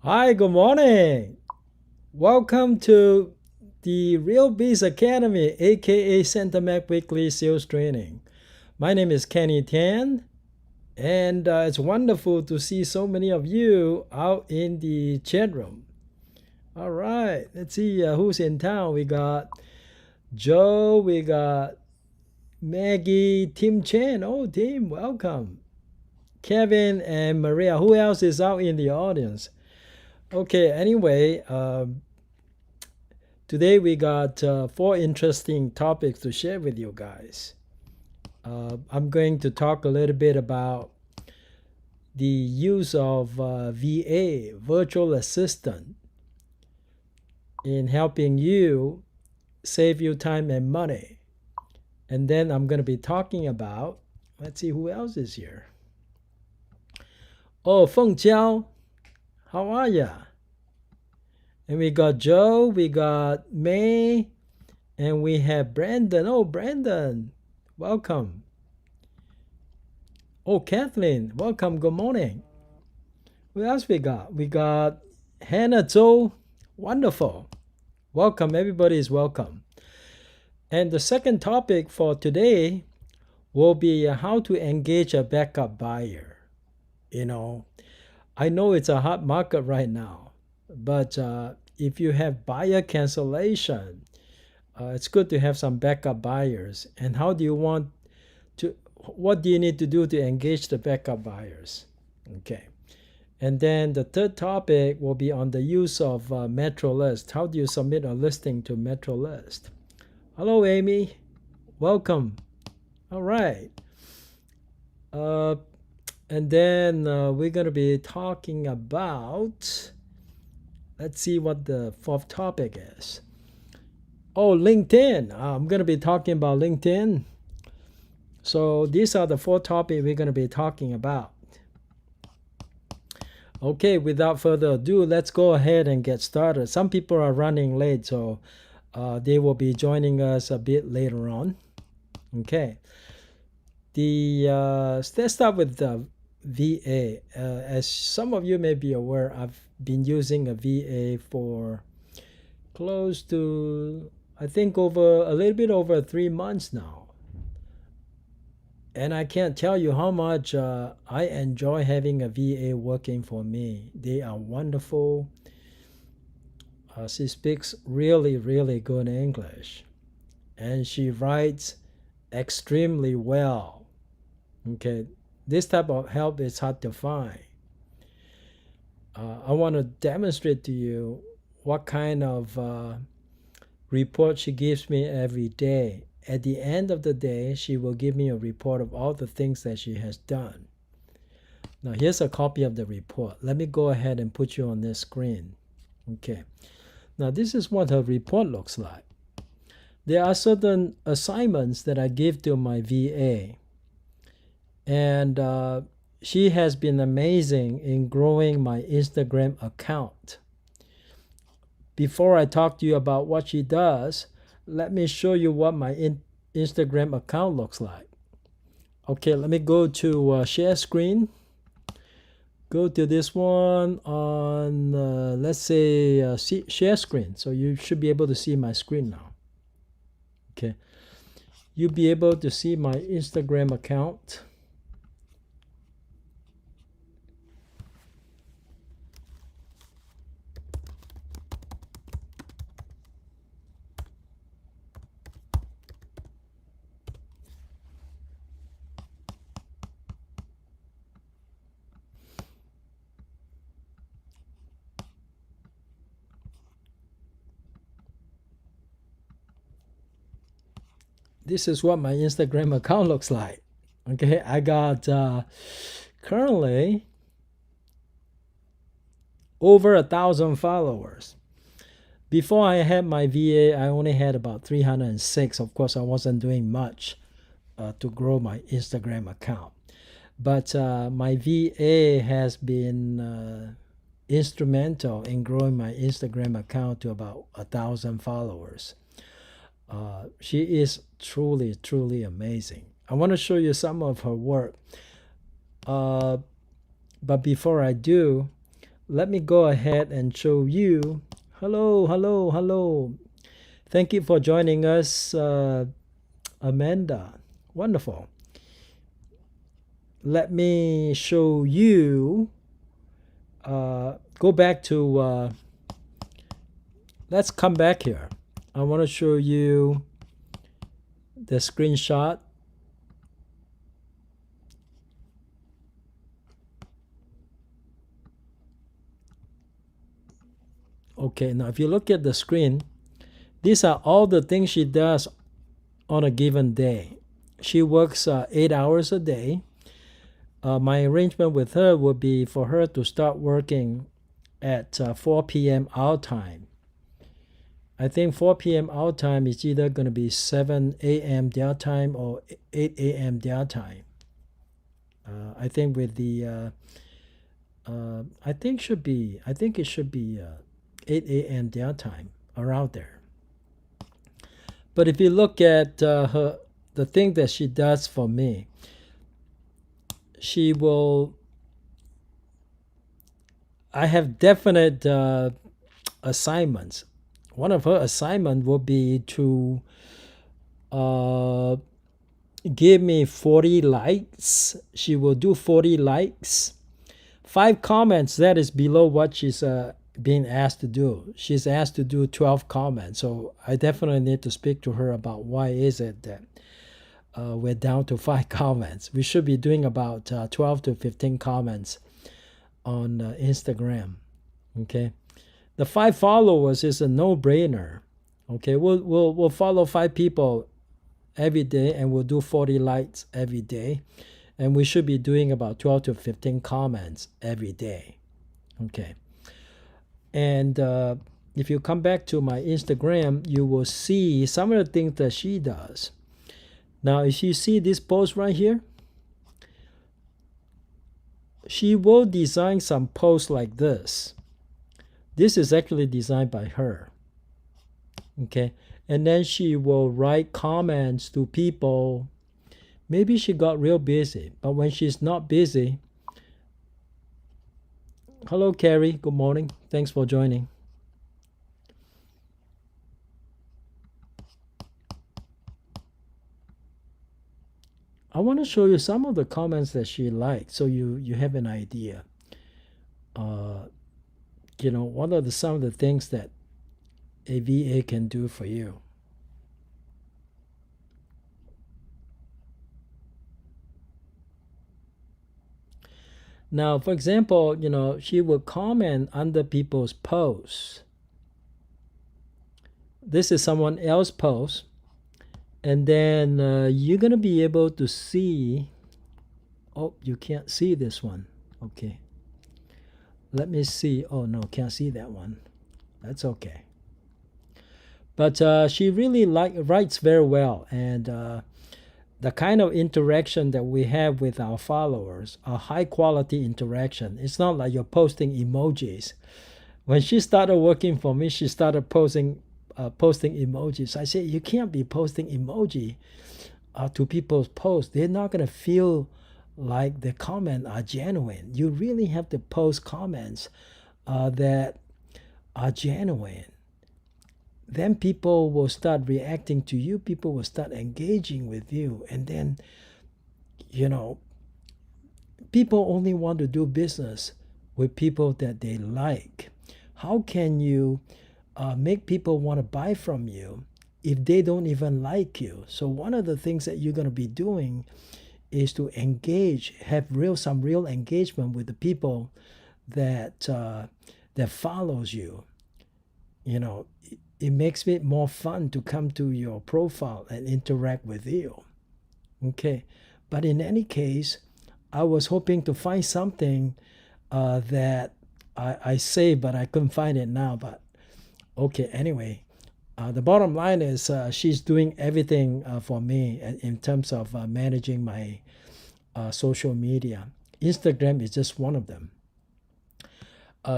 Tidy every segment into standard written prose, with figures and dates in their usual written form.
Hi, good morning. Welcome to the Real Biz Academy, aka Centamac Weekly Sales Training. My name is Kenny Tan, and it's wonderful to see so many of you out in the chat room. All right, let's see who's in town. We got Joe, we got Maggie, Tim Chen. Oh, Tim, welcome. Kevin and Maria. Who else is out in the audience? Okay, anyway, today we got four interesting topics to share with you guys. I'm going to talk a little bit about the use of VA, virtual assistant, in helping you save you time and money. And then I'm going to be talking about, let's see who else is here. Oh, Feng Jiao, how are ya? And we got Joe, we got May, and we have Brandon. Oh, Brandon, welcome. Oh, Kathleen, welcome. Good morning. What else we got? We got Hannah Zhou. Wonderful. Welcome. Everybody is welcome. And the second topic for today will be how to engage a backup buyer. I know it's a hot market right now, but if you have buyer cancellation, it's good to have some backup buyers. And how do you want to, what do you need to do to engage the backup buyers? Okay. And then the third topic will be on the use of MetroList. How do you submit a listing to MetroList? Hello, Amy. Welcome. All right. And then we're going to be talking about, let's see what the fourth topic is. Oh, LinkedIn. I'm going to be talking about LinkedIn. So these are the four topics we're going to be talking about. Okay, without further ado, let's go ahead and get started. Some people are running late, so they will be joining us a bit later on. Okay. Let's start with the VA. As some of you may be aware, I've been using a VA for close to, I think, over a little bit over 3 months now. And I can't tell you how much I enjoy having a VA working for me. They are wonderful. She speaks really, really good English. And she writes extremely well. Okay, this type of help is hard to find. I want to demonstrate to you what kind of report she gives me every day. At the end of the day, she will give me a report of all the things that she has done. Now, here's a copy of the report. Let me go ahead and put you on this screen. Okay. Now, this is what her report looks like. There are certain assignments that I give to my VA. And she has been amazing in growing my Instagram account. Before I talk to you about what she does, let me show you what my Instagram account looks like. Okay, let me go to share screen. Go to this one on, let's say, share screen. So you should be able to see my screen now. Okay. You'll be able to see my Instagram account. This is what my Instagram account looks like. Okay, I got currently over 1,000 followers. Before I had my VA, I only had about 306. Of course, I wasn't doing much to grow my Instagram account. But my VA has been instrumental in growing my Instagram account to about 1,000 followers. She is truly, truly amazing. I want to show you some of her work. But before I do, let me go ahead and show you. Hello, hello, hello. Thank you for joining us, Amanda. Wonderful. Let me show you. Go back to. Let's come back here. I want to show you the screenshot. Okay, now if you look at the screen, these are all the things she does on a given day. She works 8 hours a day. My arrangement with her would be for her to start working at 4 p.m. our time. I think 4 p.m. our time is either going to be 7 a.m. their time or 8 a.m. their time. I think with the I think it should be 8 a.m. their time, around there. But if you look at the thing that she does for me, she will. I have definite assignments. One of her assignment will be to give me 40 likes. She will do 40 likes. 5 comments, that is below what she's being asked to do. She's asked to do 12 comments. So I definitely need to speak to her about why is it that we're down to 5 comments. We should be doing about 12 to 15 comments on Instagram. Okay. The 5 followers is a no-brainer. Okay, we'll follow 5 people every day, and we'll do 40 likes every day, and we should be doing about 12 to 15 comments every day. Okay, and if you come back to my Instagram, you will see some of the things that she does. Now, if you see this post right here, she will design some posts like this. This is actually designed by her. Okay, and then she will write comments to people. Maybe she got real busy, but when she's not busy. Hello, Carrie. Good morning. Thanks for joining. I want to show you some of the comments that she liked, so you have an idea. What are some of the things that a VA can do for you? Now, for example, she would comment under people's posts. This is someone else's post, and then you're gonna be able to see. Oh, you can't see this one. Okay. Let me see. Oh no, can't see that one. That's okay. But she really writes very well, and the kind of interaction that we have with our followers are high quality interaction. It's not like you're posting emojis. When she started working for me, she started posting emojis. I said, you can't be posting emoji to people's posts. They're not gonna feel like the comments are genuine. You really have to post comments that are genuine. Then people will start reacting to you. People will start engaging with you. And then, people only want to do business with people that they like. How can you make people want to buy from you if they don't even like you? So one of the things that you're going to be doing is to engage, have some real engagement with the people that follows you. It makes it more fun to come to your profile and interact with you. Okay, but in any case, I was hoping to find something that I saved, but I couldn't find it now. But okay, anyway, the bottom line is she's doing everything for me in terms of managing my social media. Instagram is just one of them.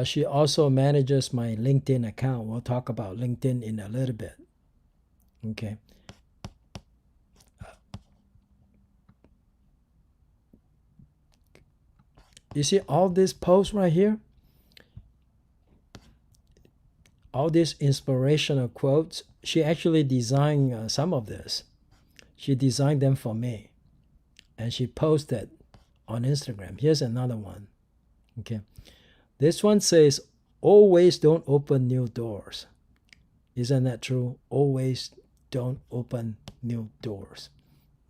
She also manages my LinkedIn account. We'll talk about LinkedIn in a little bit. Okay. You see all these posts right here? all these inspirational quotes. She actually designed some of this. She designed them for me, and she posted on Instagram. Here's another one. Okay, this one says, "Always don't open new doors." Isn't that true? Always don't open new doors.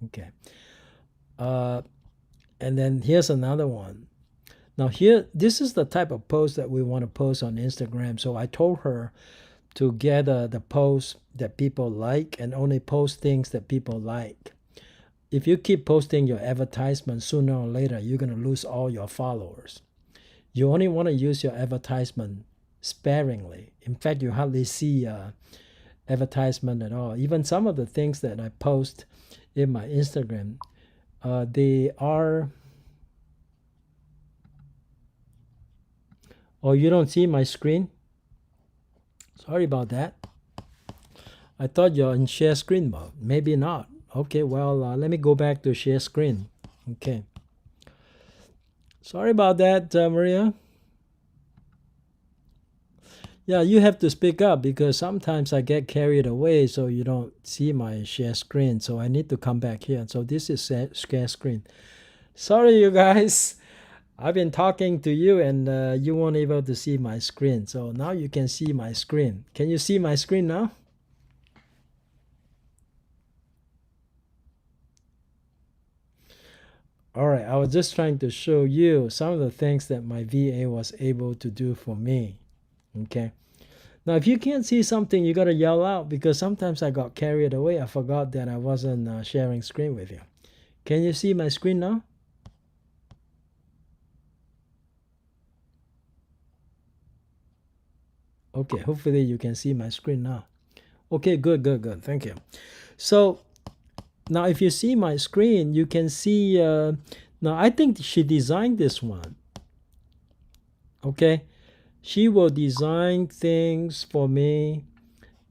Okay. And then here's another one. Now here, this is the type of post that we want to post on Instagram. So I told her to gather the posts that people like and only post things that people like. If you keep posting your advertisement, sooner or later, you're going to lose all your followers. You only want to use your advertisement sparingly. In fact, you hardly see advertisement at all. Even some of the things that I post in my Instagram, they are... Oh, you don't see my screen? Sorry about that. I thought you're in share screen mode. Maybe not. Okay, well, let me go back to share screen. Okay. Sorry about that, Maria. Yeah, you have to speak up because sometimes I get carried away so you don't see my share screen. So I need to come back here. So this is share screen. Sorry, you guys. I've been talking to you and you weren't able to see my screen. So now you can see my screen. Can you see my screen now? All right, I was just trying to show you some of the things that my VA was able to do for me. Okay. Now, if you can't see something, you got to yell out because sometimes I got carried away. I forgot that I wasn't sharing screen with you. Can you see my screen now? Okay, hopefully you can see my screen now. Okay, good. Thank you. So now if you see my screen, you can see, now I think she designed this one. Okay, she will design things for me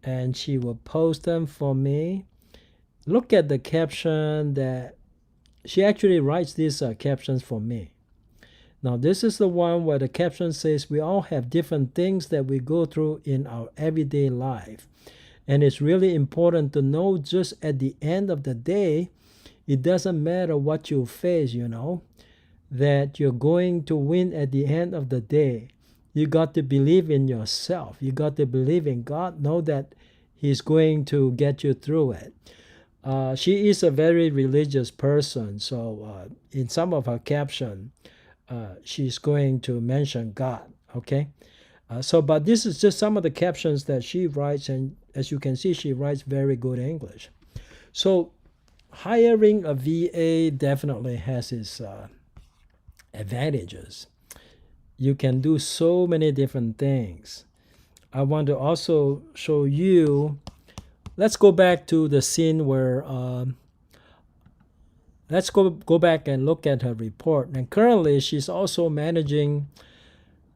and she will post them for me. Look at the caption that she actually writes these captions for me. Now, this is the one where the caption says we all have different things that we go through in our everyday life. And it's really important to know just at the end of the day, it doesn't matter what you face, that you're going to win at the end of the day. You got to believe in yourself. You got to believe in God. Know that He's going to get you through it. She is a very religious person. So in some of her caption, she's going to mention God. Okay. But this is just some of the captions that she writes. And as you can see, she writes very good English. So hiring a VA definitely has its advantages. You can do so many different things. I want to also show you, let's go back to the scene where, let's go back and look at her report. And currently she's also managing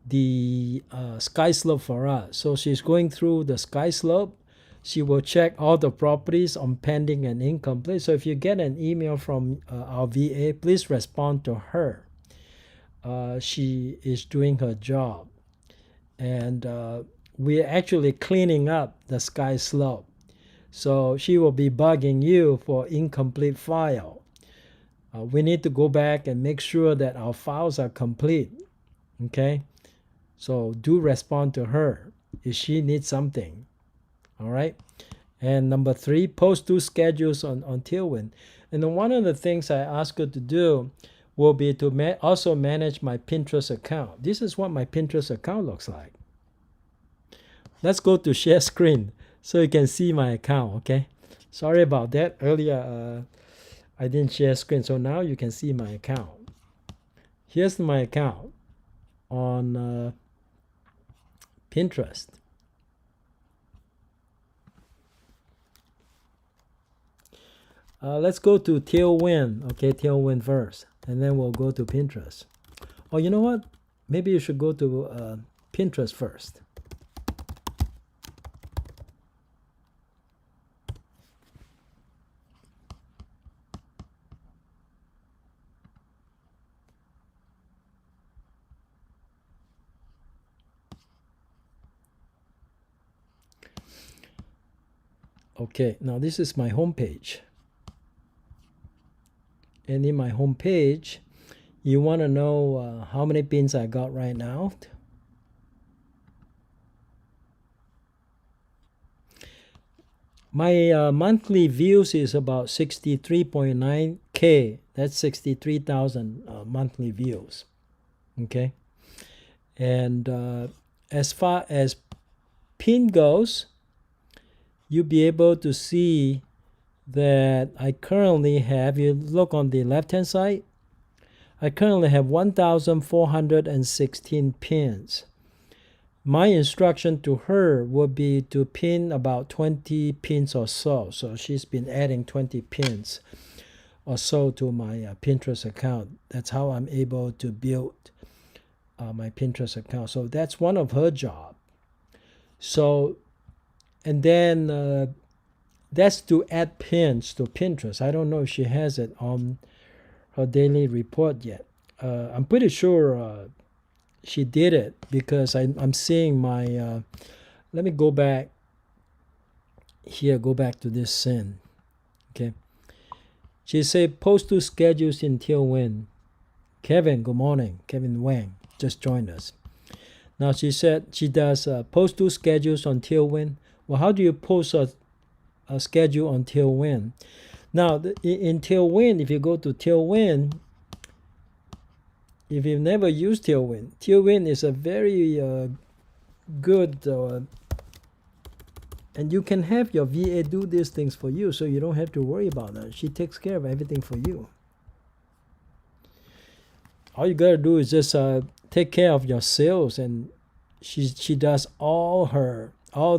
the sky slope for us. So she's going through the sky slope. She will check all the properties on pending and incomplete. So if you get an email from our VA, please respond to her. She is doing her job. And we're actually cleaning up the sky slope. So she will be bugging you for incomplete file. We need to go back and make sure that our files are complete. Okay? So do respond to her if she needs something. All right? And number 3, post 2 schedules on Tailwind. And then one of the things I ask her to do will be to also manage my Pinterest account. This is what my Pinterest account looks like. Let's go to share screen so you can see my account, okay? Sorry about that. Earlier, I didn't share screen, so now you can see my account. Here's my account on Pinterest. Let's go to Tailwind, okay? Tailwind first, and then we'll go to Pinterest. Oh, you know what? Maybe you should go to Pinterest first. Okay, now this is my home page. And in my home page, you want to know how many pins I got right now? My monthly views is about 63.9K. That's 63,000 monthly views. Okay. And as far as pin goes, you'll be able to see that I currently have, you look on the left hand side, I currently have 1,416 pins. My instruction to her would be to pin about 20 pins or so. So she's been adding 20 pins or so to my Pinterest account. That's how I'm able to build my Pinterest account. So that's one of her job. So, and then that's to add pins to Pinterest. I don't know if she has it on her daily report yet. I'm pretty sure she did it because I'm seeing my, let me go back here, go back to this scene. Okay. She said post to schedules in Tailwind. Kevin, good morning. Kevin Wang just joined us. Now she said she does post to schedules on Tailwind. Well, how do you post a schedule on Tailwind? Now in Tailwind, if you go to Tailwind, if you've never used Tailwind, Tailwind is a very good, and you can have your VA do these things for you, so you don't have to worry about that. She takes care of everything for you. All you gotta do is just take care of your sales, and she does all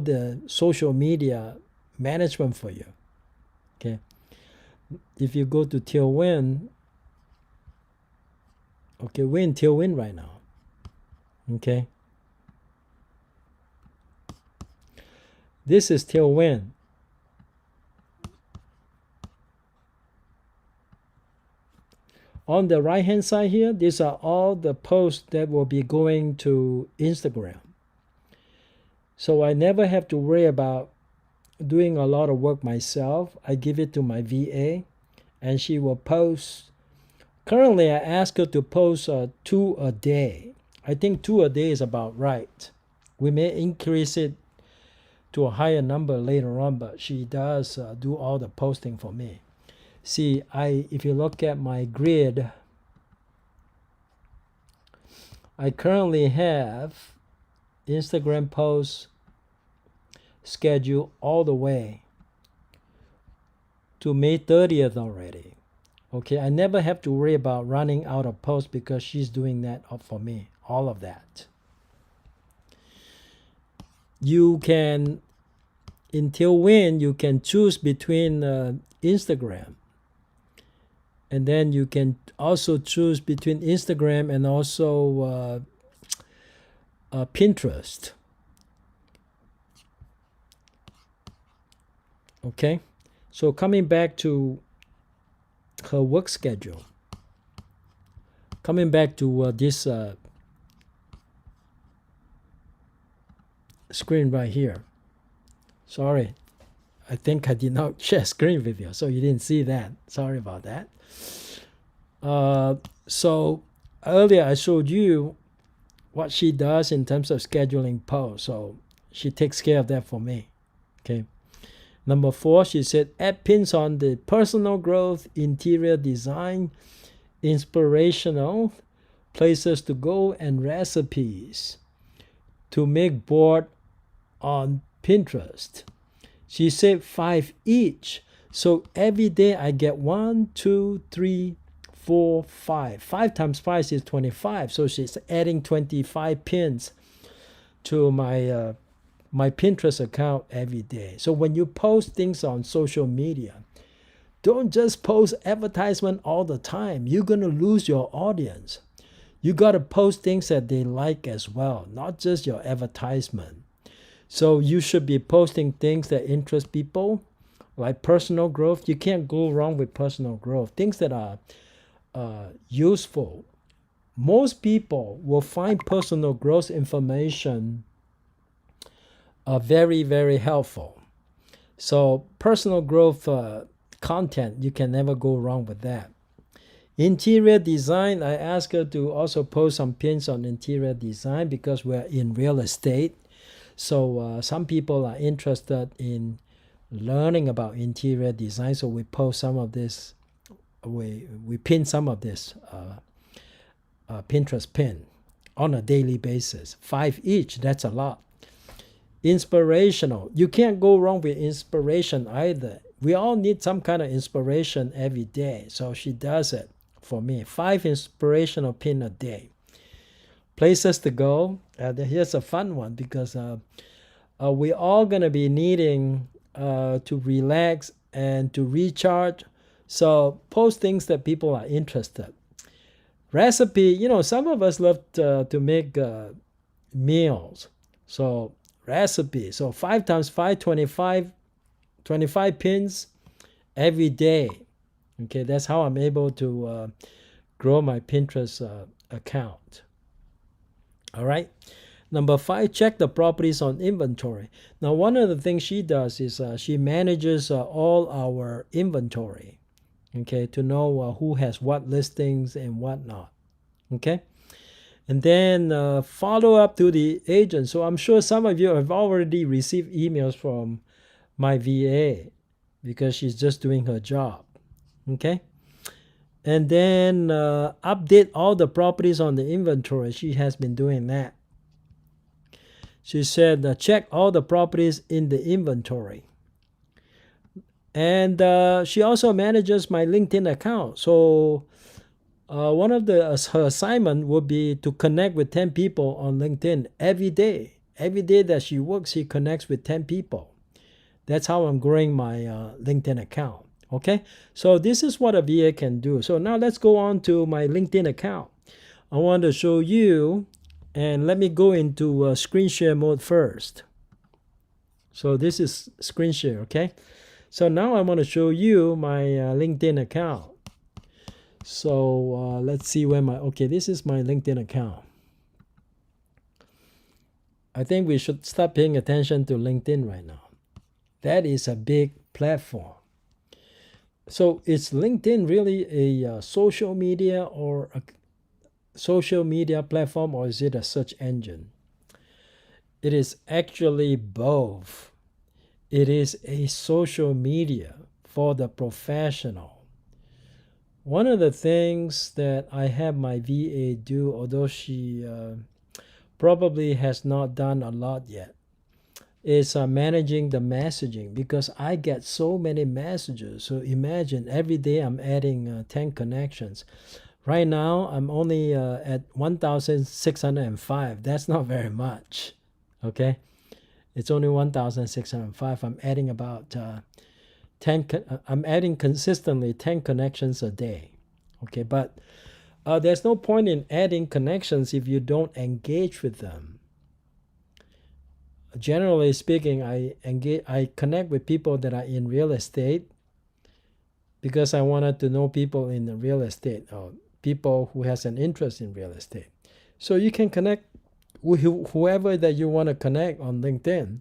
the social media management for you. Okay. If you go to Tailwind, okay, we're in Tailwind right now. Okay. This is Tailwind. On the right hand side here, these are all the posts that will be going to Instagram. So I never have to worry about doing a lot of work myself. I give it to my VA and she will post. Currently, I ask her to post 2 a day. I think 2 a day is about right. We may increase it to a higher number later on, but she does do all the posting for me. See, if you look at my grid, I currently have Instagram posts scheduled all the way to May 30th already. Okay, I never have to worry about running out of posts because she's doing that for me, all of that. You can, in Tailwind, you can choose between Instagram. And then you can also choose between Instagram and also Pinterest. Okay, so coming back to her work schedule, coming back to this screen right here. Sorry, I think I did not share screen with you, so you didn't see that. Sorry about that. So earlier I showed you what she does in terms of scheduling posts. So she takes care of that for me. Okay. Number 4, she said add pins on the personal growth, interior design, inspirational, places to go, and recipes to make board on Pinterest. She said 5 each. So every day I get 1, 2, 3, 4, 5. 5 times 5 is 25. So she's adding 25 pins to my my Pinterest account every day. So when you post things on social media, don't just post advertisement all the time. You're going to lose your audience. You got to post things that they like as well, not just your advertisement. So you should be posting things that interest people, like personal growth. You can't go wrong with personal growth. Things that are useful. Most people will find personal growth information very, very helpful. So personal growth content, you can never go wrong with that. Interior design, I asked her to also post some pins on interior design because we're in real estate. So some people are interested in learning about interior design. So we post some of this, we pin some of this Pinterest pin on a daily basis. 5 each, that's a lot. Inspirational. You can't go wrong with inspiration either. We all need some kind of inspiration every day. So she does it for me. 5 inspirational pin a day. Places to go. Here's a fun one because we're all going to be needing to relax and to recharge. So post things that people are interested. Recipe, you know, some of us love to make meals. So recipe. So 5 times 5, 25 pins every day. Okay, that's how I'm able to grow my Pinterest account. All right. Number 5, check the properties on inventory. Now, one of the things she does is she manages all our inventory, okay, to know who has what listings and whatnot, okay? And then follow up to the agent. So I'm sure some of you have already received emails from my VA because she's just doing her job, okay? And then update all the properties on the inventory. She has been doing that. She said, check all the properties in the inventory. And she also manages my LinkedIn account. So one of her assignment would be to connect with 10 people on LinkedIn every day. Every day that she works, she connects with 10 people. That's how I'm growing my LinkedIn account. Okay, so this is what a VA can do. So now let's go on to my LinkedIn account. I want to show you, and let me go into screen share mode first. So this is screen share, okay? So now I want to show you my LinkedIn account. So let's see where okay, this is my LinkedIn account. I think we should start paying attention to LinkedIn right now. That is a big platform. So is LinkedIn really a social media or a social media platform, or is it a search engine? It is actually both. It is a social media for the professional. One of the things that I have my VA do, although she probably has not done a lot yet, is managing the messaging, because I get so many messages. So imagine every day I'm adding 10 connections. Right now I'm only at 1,605. That's not very much. Okay, it's only 1,605. I'm adding about 10. I'm adding consistently 10 connections a day. Okay, but there's no point in adding connections if you don't engage with them. Generally speaking, I connect with people that are in real estate because I wanted to know people in the real estate, or people who has an interest in real estate. So you can connect with whoever that you want to connect on LinkedIn,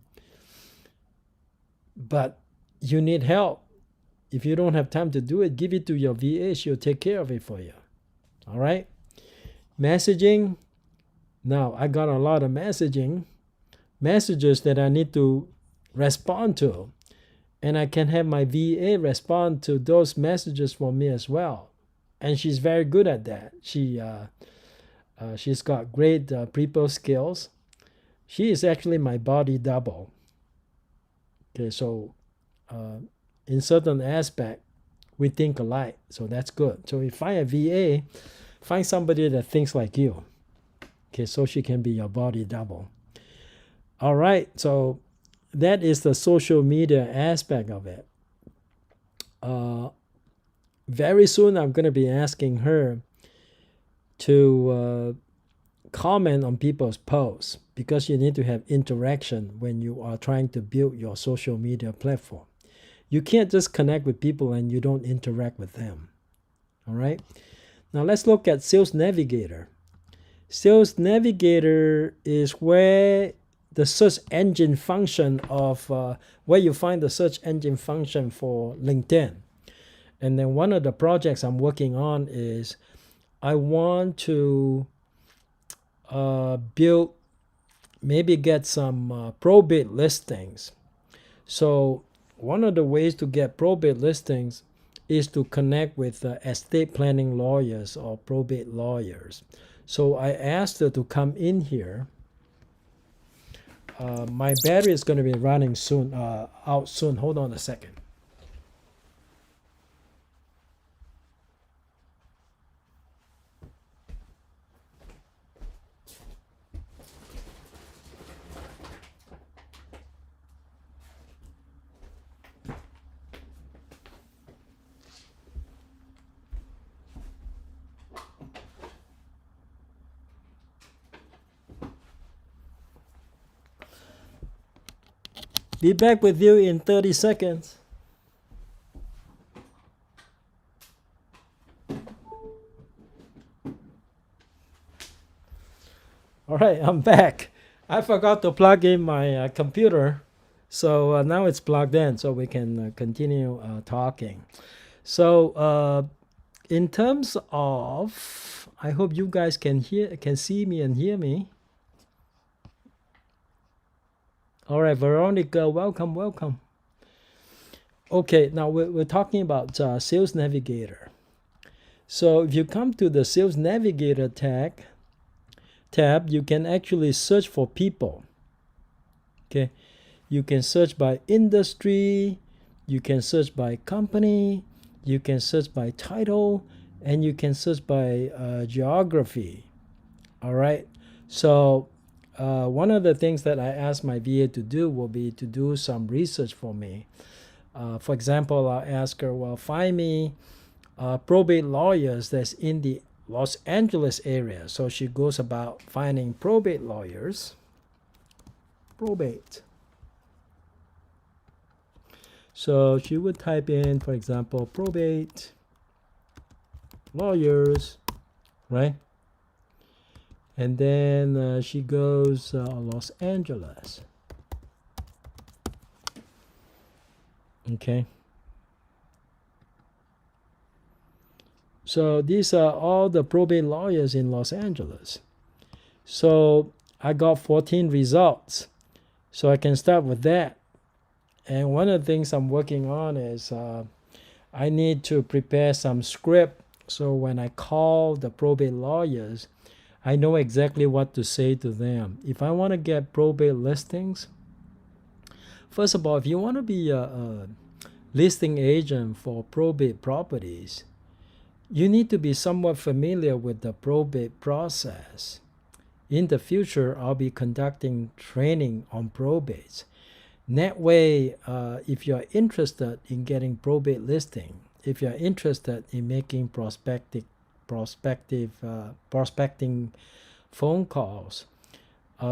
but you need help. If you don't have time to do it, give it to your VA. She'll take care of it for you. All right. Messaging. Now I got a lot of messages that I need to respond to, and I can have my VA respond to those messages for me as well. And she's very good at that. She's got great people skills. She is actually my body double. Okay, so in certain aspect, we think alike, so that's good. So if you find a VA, find somebody that thinks like you. Okay, so she can be your body double. All right, so that is the social media aspect of it. Very soon I'm going to be asking her to comment on people's posts, because you need to have interaction when you are trying to build your social media platform. You can't just connect with people and you don't interact with them. All right, now let's look at Sales Navigator. Sales Navigator is where the search engine function of where you find the search engine function for LinkedIn. And then one of the projects I'm working on is I want to build, maybe get some probate listings. So one of the ways to get probate listings is to connect with estate planning lawyers or probate lawyers. So I asked her to come in here. My battery is going to be running soon, out soon. Hold on a second. Be back with you in 30 seconds. All right, I'm back. I forgot to plug in my computer, so now it's plugged in, so we can continue talking. So in terms of, I hope you guys can see me and hear me. All right, Veronica, welcome. Okay, now we're talking about Sales Navigator. So if you come to the Sales Navigator tab, you can actually search for people. Okay, you can search by industry, you can search by company, you can search by title, and you can search by geography. All right, so one of the things that I asked my VA to do will be to do some research for me. For example, I ask her, well, find me probate lawyers that's in the Los Angeles area. So she goes about finding probate lawyers. Probate. So she would type in, for example, probate lawyers, right? And then she goes Los Angeles. Okay. So these are all the probate lawyers in Los Angeles. So I got 14 results. So I can start with that. And one of the things I'm working on is I need to prepare some script. So when I call the probate lawyers, I know exactly what to say to them. If I want to get probate listings, first of all, if you want to be a listing agent for probate properties, you need to be somewhat familiar with the probate process. In the future, I'll be conducting training on probates. That way, if you're interested in getting probate listing, if you're interested in making prospecting phone calls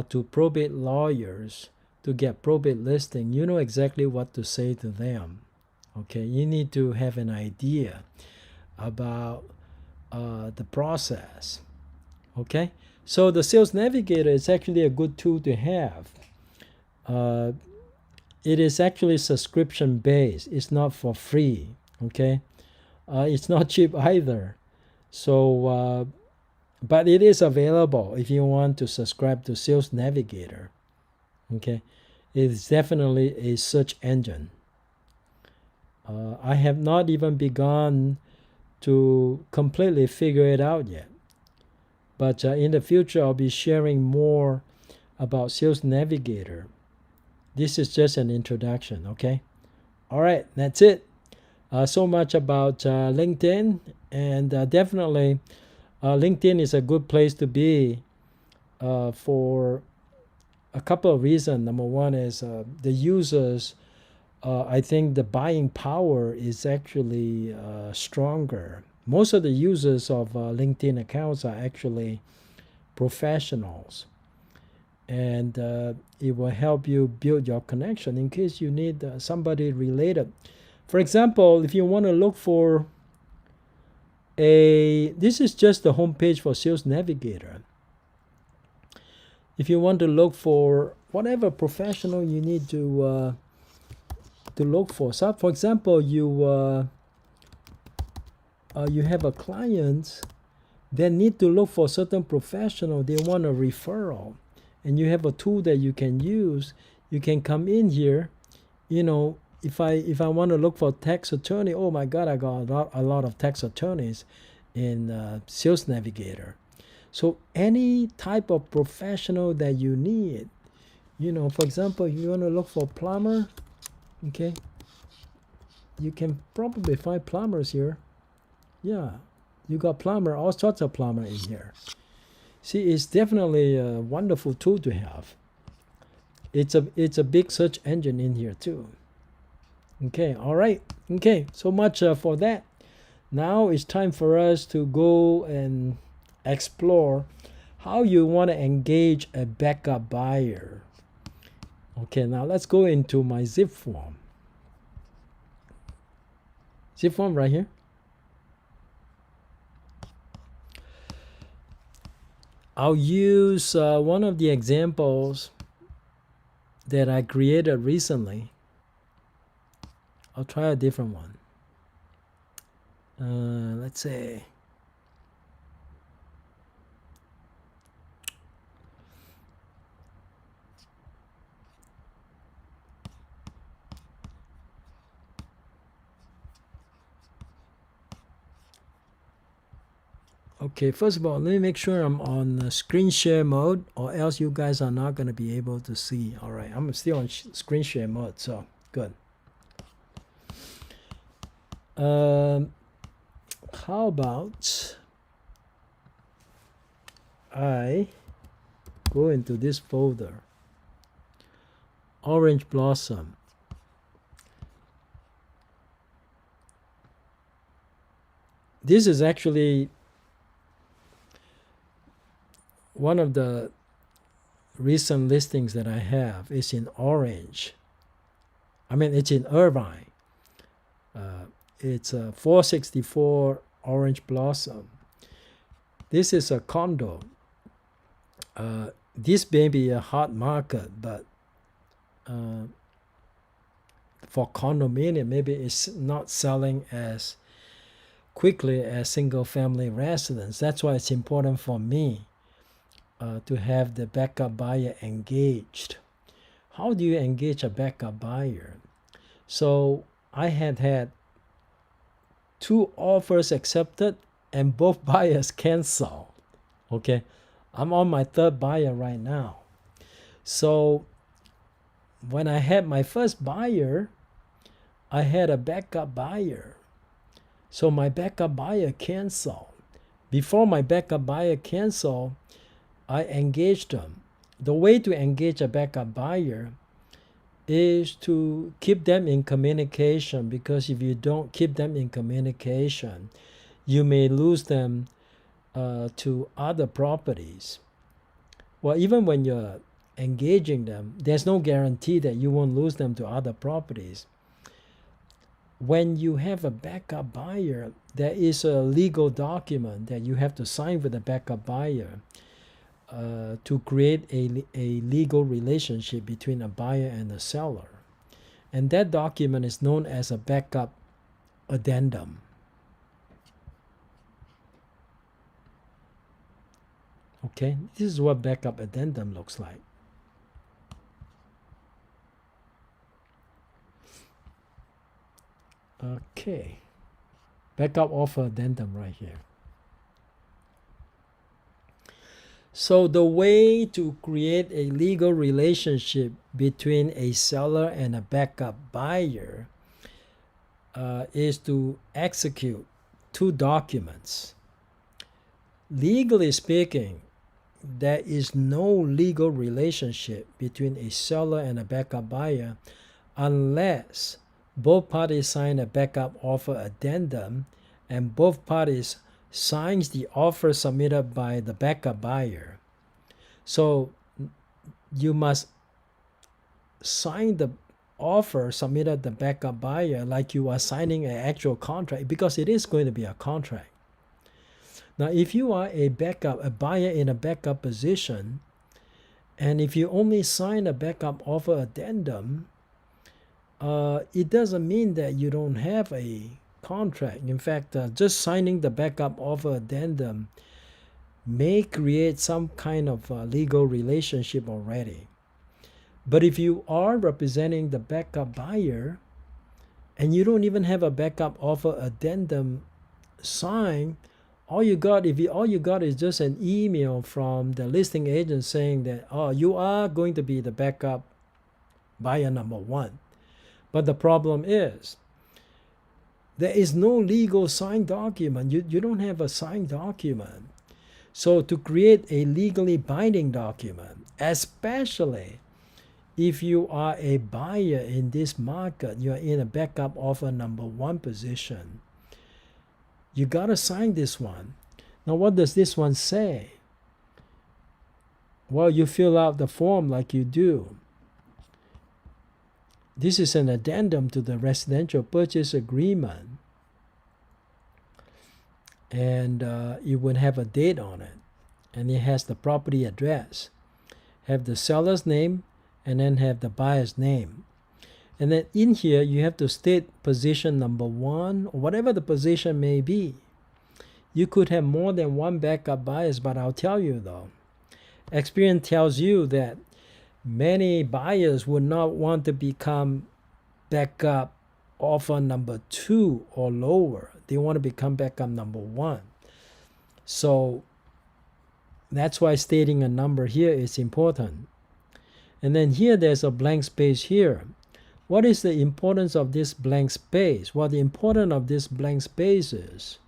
to probate lawyers to get probate listing, you know exactly what to say to them. Okay, you need to have an idea about the process. Okay, so the Sales Navigator is actually a good tool to have. It is actually subscription based. It's not for free. Okay, it's not cheap either. So, but it is available if you want to subscribe to Sales Navigator. Okay, it is definitely a search engine. I have not even begun to completely figure it out yet. But in the future, I'll be sharing more about Sales Navigator. This is just an introduction, okay? All right, that's it. So much about LinkedIn, and definitely LinkedIn is a good place to be for a couple of reasons. Number one is the users, I think the buying power is actually stronger. Most of the users of LinkedIn accounts are actually professionals. And it will help you build your connection in case you need somebody related. For example, if you want to look for this is just the homepage for Sales Navigator. If you want to look for whatever professional you need to look for. So, for example, you have a client that need to look for certain professional. They want a referral, and you have a tool that you can use. You can come in here. If I want to look for tax attorney, oh my God, I got a lot of tax attorneys in Sales Navigator. So any type of professional that you need, for example, you want to look for plumber, okay, you can probably find plumbers here. Yeah, you got plumber, all sorts of plumber in here. See, it's definitely a wonderful tool to have. It's a big search engine in here too. Okay, all right. Okay, so much for that. Now it's time for us to go and explore how you want to engage a backup buyer. Okay, now let's go into my zip form. Zip form right here. I'll use one of the examples that I created recently. I'll try a different one. Let's say okay, first of all, let me make sure I'm on screen share mode, or else you guys are not going to be able to see. All right, I'm still on screen share mode, so good. How about I go into this folder, Orange Blossom. This is actually one of the recent listings that I have. Is in Orange. I mean, it's in Irvine. It's a 464 Orange Blossom. This is a condo. This may be a hot market, but for condominium, maybe it's not selling as quickly as single family residence. That's why it's important for me to have the backup buyer engaged. How do you engage a backup buyer? So I had 2 offers accepted and both buyers canceled. Okay, I'm on my 3rd buyer right now. So when I had my first buyer, I had a backup buyer. So my backup buyer canceled. Before my backup buyer canceled, I engaged them. The way to engage a backup buyer is to keep them in communication, because if you don't keep them in communication, you may lose them to other properties. Well, even when you're engaging them, there's no guarantee that you won't lose them to other properties. When you have a backup buyer, there is a legal document that you have to sign with the backup buyer to create a legal relationship between a buyer and a seller. And that document is known as a backup addendum. Okay, this is what backup addendum looks like. Okay, backup offer addendum right here. So the way to create a legal relationship between a seller and a backup buyer is to execute 2 documents. Legally speaking, there is no legal relationship between a seller and a backup buyer unless both parties sign a backup offer addendum and both parties signs the offer submitted by the backup buyer. So you must sign the offer submitted the backup buyer like you are signing an actual contract, because it is going to be a contract. Now, if you are a buyer in a backup position And if you only sign a backup offer addendum, it doesn't mean that you don't have a contract. In fact, just signing the backup offer addendum may create some kind of legal relationship already. But if you are representing the backup buyer and you don't even have a backup offer addendum signed, all you got is just an email from the listing agent saying that, oh, you are going to be the backup buyer number one. But the problem is there is no legal signed document. You don't have a signed document. So to create a legally binding document, especially if you are a buyer in this market, you're in a backup offer number one position, you got to sign this one. Now, what does this one say? Well, you fill out the form like you do. This is an addendum to the residential purchase agreement. And it would have a date on it. And it has the property address. Have the seller's name and then have the buyer's name. And then in here, you have to state position number one, or whatever the position may be. You could have more than one backup buyers, but I'll tell you though, experience tells you that many buyers would not want to become backup offer number two or lower. They want to become backup number one. So that's why stating a number here is important. And then here there's a blank space here. What is the importance of this blank space? Well, the importance of this blank space is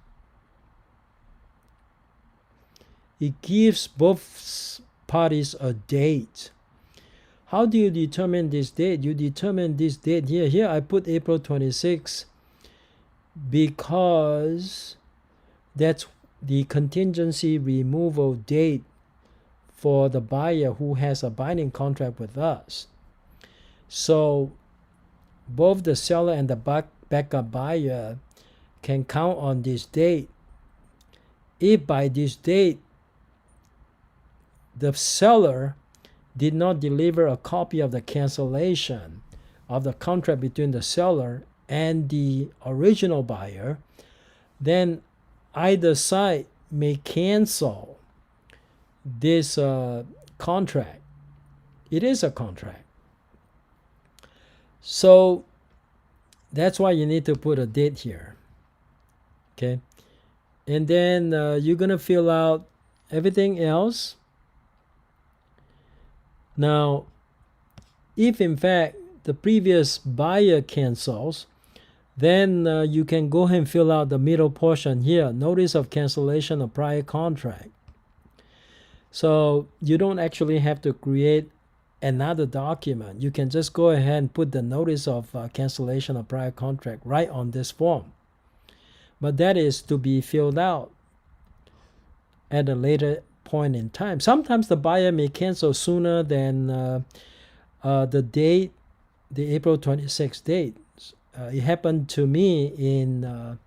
it gives both parties a date. How do you determine this date? You determine this date here. Here I put April 26 because that's the contingency removal date for the buyer who has a binding contract with us. So both the seller and the backup buyer can count on this date. If by this date the seller did not deliver a copy of the cancellation of the contract between the seller and the original buyer, then either side may cancel this contract. It is a contract. So that's why you need to put a date here. Okay. And then you're going to fill out everything else. Now, if in fact the previous buyer cancels, then you can go ahead and fill out the middle portion here, notice of cancellation of prior contract. So you don't actually have to create another document. You can just go ahead and put the notice of cancellation of prior contract right on this form. But that is to be filled out at a later point in time. Sometimes the buyer may cancel sooner than the date, the April 26th date. It happened to me in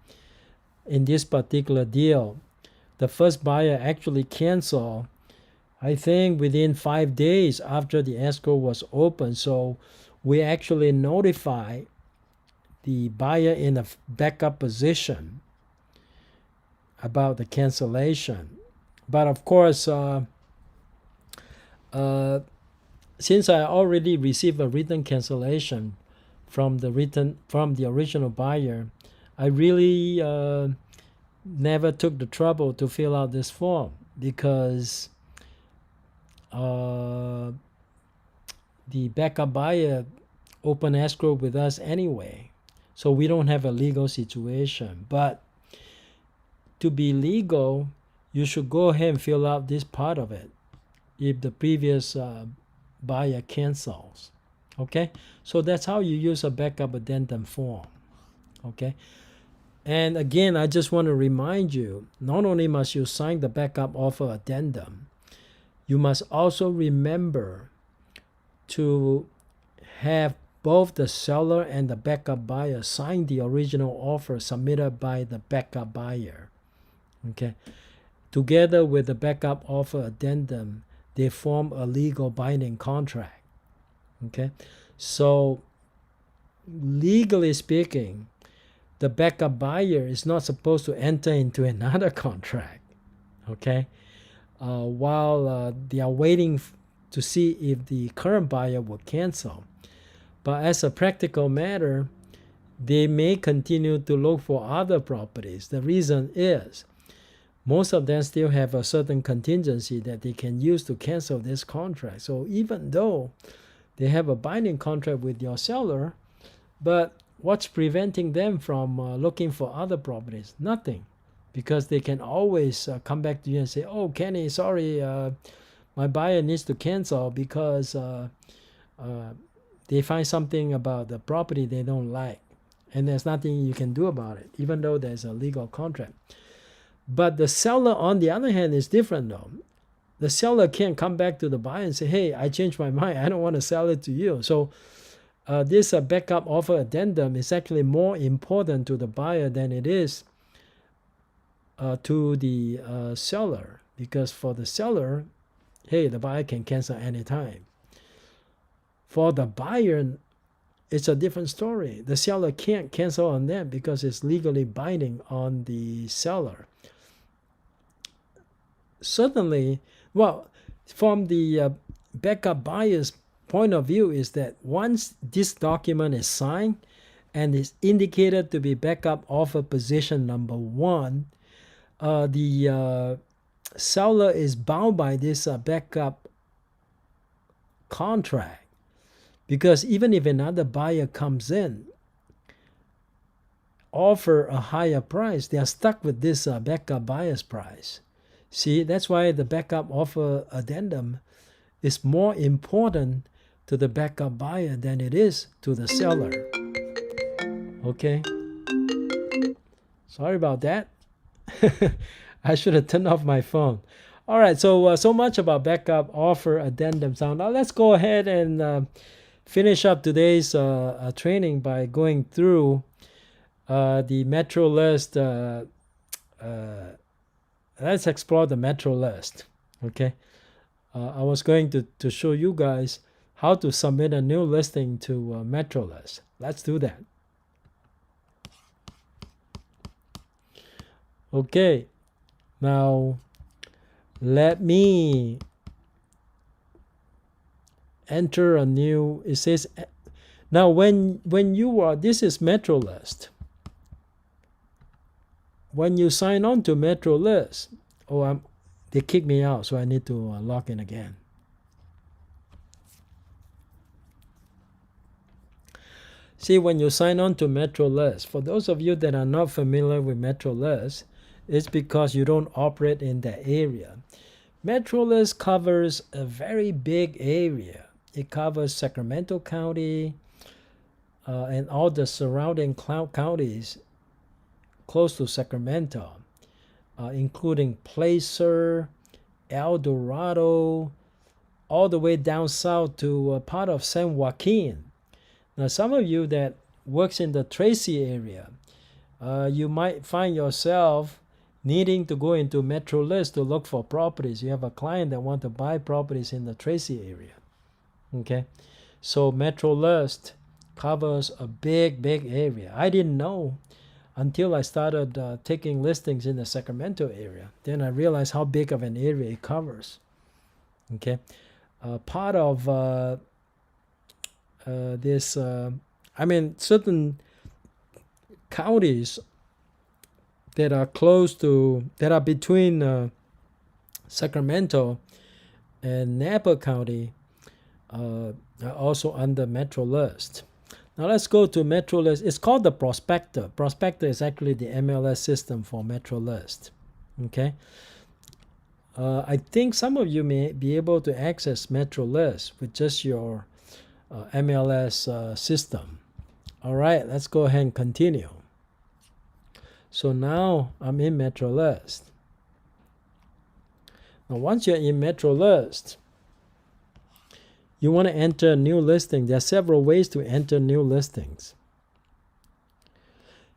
this particular deal. The first buyer actually canceled, I think, within 5 days after the escrow was open. So we actually notify the buyer in a backup position about the cancellation. But of course, since I already received a written cancellation from the original buyer, I really never took the trouble to fill out this form because the backup buyer opened escrow with us anyway. So we don't have a legal situation. But to be legal, you should go ahead and fill out this part of it if the previous buyer cancels. Okay, so that's how you use a backup addendum form. Okay, and again, I just want to remind you, not only must you sign the backup offer addendum, you must also remember to have both the seller and the backup buyer sign the original offer submitted by the backup buyer. Okay, together with the backup offer addendum, they form a legal binding contract. Okay, so legally speaking, the backup buyer is not supposed to enter into another contract. Okay, while they are waiting to see if the current buyer will cancel. But as a practical matter, they may continue to look for other properties. The reason is most of them still have a certain contingency that they can use to cancel this contract. So even though they have a binding contract with your seller, but what's preventing them from looking for other properties? Nothing, because they can always come back to you and say, oh, Kenny, sorry, my buyer needs to cancel because they find something about the property they don't like. And there's nothing you can do about it, even though there's a legal contract. But the seller, on the other hand, is different though. The seller can't come back to the buyer and say, hey, I changed my mind. I don't want to sell it to you. So this backup offer addendum is actually more important to the buyer than it is to the seller. Because for the seller, hey, the buyer can cancel anytime. For the buyer, it's a different story. The seller can't cancel on them because it's legally binding on the seller. Certainly, well, from the backup buyer's point of view is that once this document is signed and is indicated to be backup offer position number 1, the seller is bound by this backup contract. Because even if another buyer comes in, offer a higher price, they are stuck with this backup buyer's price. See, that's why the backup offer addendum is more important to the backup buyer than it is to the seller. Okay. Sorry about that. I should have turned off my phone. All right, so much about backup offer addendum. Now let's go ahead and finish up today's training by going through the Metro List. Let's explore the Metro List. Okay, I was going to show you guys how to submit a new listing to Metro List. Let's do that. Okay, now let me enter a new, it says, now when you are, this is Metro List. When you sign on to Metro List, they kicked me out, so I need to log in again. See, when you sign on to Metro List, for those of you that are not familiar with Metro List, it's because you don't operate in that area. Metro List covers a very big area. It covers Sacramento County and all the surrounding counties close to Sacramento, including Placer, El Dorado, all the way down south to part of San Joaquin. Now, some of you that works in the Tracy area, you might find yourself needing to go into Metro List to look for properties. You have a client that want to buy properties in the Tracy area. Okay, so Metro List covers a big area. I didn't know until I started taking listings in the Sacramento area. Then I realized how big of an area it covers. Okay, part of this, certain counties that are close to, that are between Sacramento and Napa County are also under Metro List. Now let's go to Metro List. It's called the Prospector. Prospector is actually the MLS system for Metro List. Okay. I think some of you may be able to access Metro List with just your MLS system. All right, let's go ahead and continue. So now I'm in Metro List. Now once you're in Metro List, you want to enter a new listing. There are several ways to enter new listings.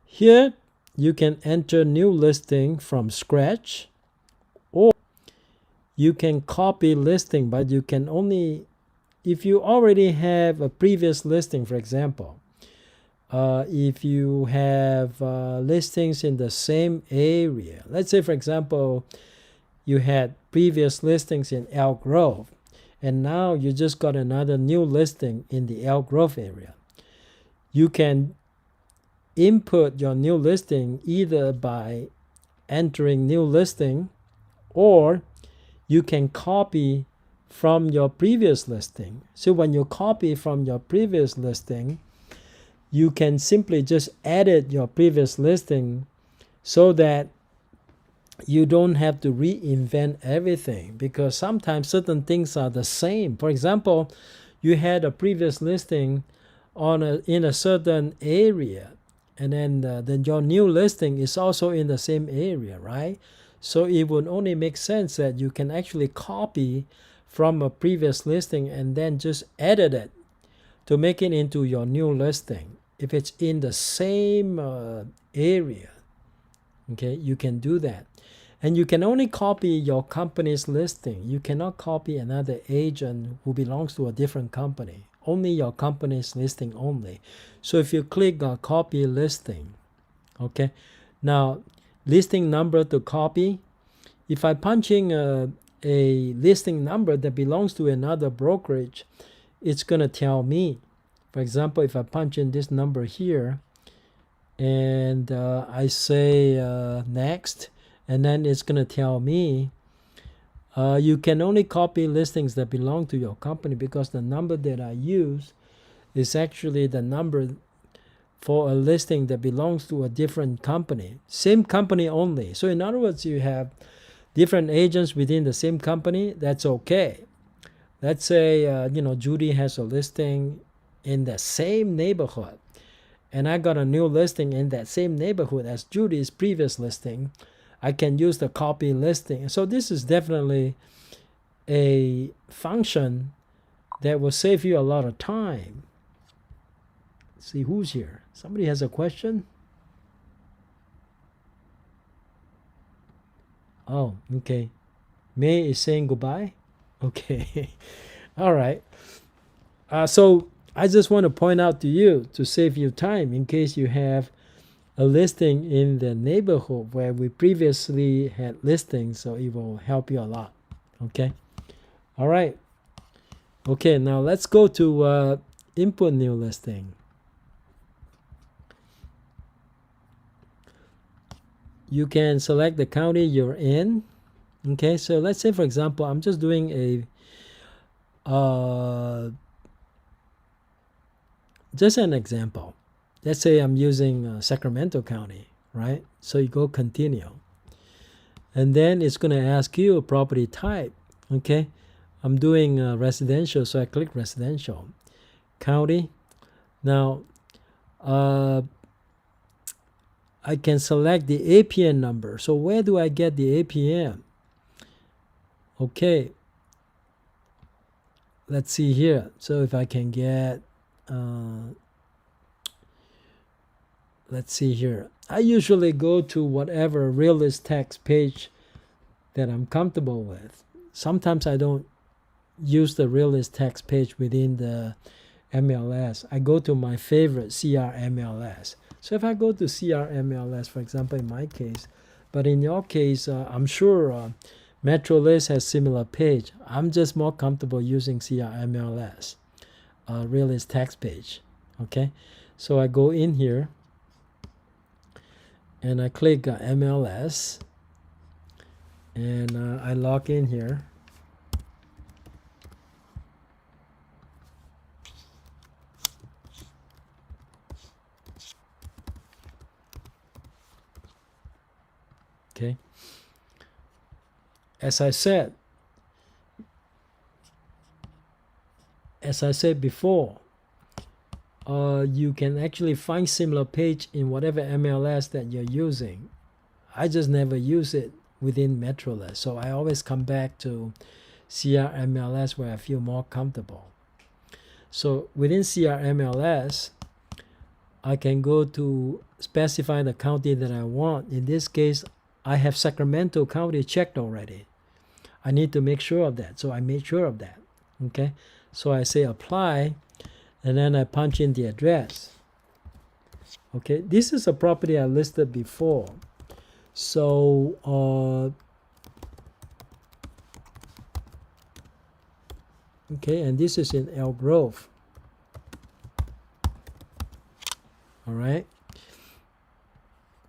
Here, you can enter new listing from scratch, or you can copy listing, but you can only, if you already have a previous listing, for example, if you have listings in the same area, let's say, for example, you had previous listings in Elk Grove, and now you just got another new listing in the Elk Grove area. You can input your new listing either by entering new listing, or you can copy from your previous listing. So when you copy from your previous listing, you can simply just edit your previous listing so that you don't have to reinvent everything, because sometimes certain things are the same. For example, you had a previous listing in a certain area, and then your new listing is also in the same area, right? So it would only make sense that you can actually copy from a previous listing and then just edit it to make it into your new listing. If it's in the same area, okay, you can do that. And you can only copy your company's listing. You cannot copy another agent who belongs to a different company. Only your company's listing only. So if you click on copy listing, okay, now listing number to copy, if I punch in a listing number that belongs to another brokerage, it's going to tell me. For example, if I punch in this number here and I say next, and then it's going to tell me you can only copy listings that belong to your company, because the number that I use is actually the number for a listing that belongs to a different company. Same company only. So in other words, you have different agents within the same company, that's okay. Let's say, Judy has a listing in the same neighborhood, and I got a new listing in that same neighborhood as Judy's previous listing. I can use the copy listing. So this is definitely a function that will save you a lot of time. Let's see who's here. Somebody has a question? Oh, okay. May is saying goodbye? Okay. All right. So I just want to point out to you to save you time in case you have a listing in the neighborhood where we previously had listings, so it will help you a lot. Okay. All right. Okay, now let's go to input new listing. You can select the county you're in. Okay, so let's say, for example, I'm just doing just an example. Let's say I'm using Sacramento County, right? So you go continue. And then it's going to ask you a property type, okay? I'm doing residential, so I click residential. County. Now, I can select the APN number. So where do I get the APN? Okay. Let's see here. So if I can get... let's see here. I usually go to whatever realist tax page that I'm comfortable with. Sometimes I don't use the realist tax page within the MLS. I go to my favorite CRMLS. So if I go to CRMLS, for example, in my case, but in your case, I'm sure MetroList has similar page. I'm just more comfortable using CRMLS, realist tax page. Okay, so I go in here and I click MLS, and I log in here. Okay. As I said before, you can actually find similar page in whatever MLS that you're using. I just never use it within MetroList, so I always come back to CRMLS where I feel more comfortable. So within CRMLS, I can go to specify the county that I want. In this case, I have Sacramento County checked already. I need to make sure of that. So I made sure of that. Okay. So I say apply, and then I punch in the address. Okay. This is a property I listed before. So okay, and this is in Elk Grove. All right.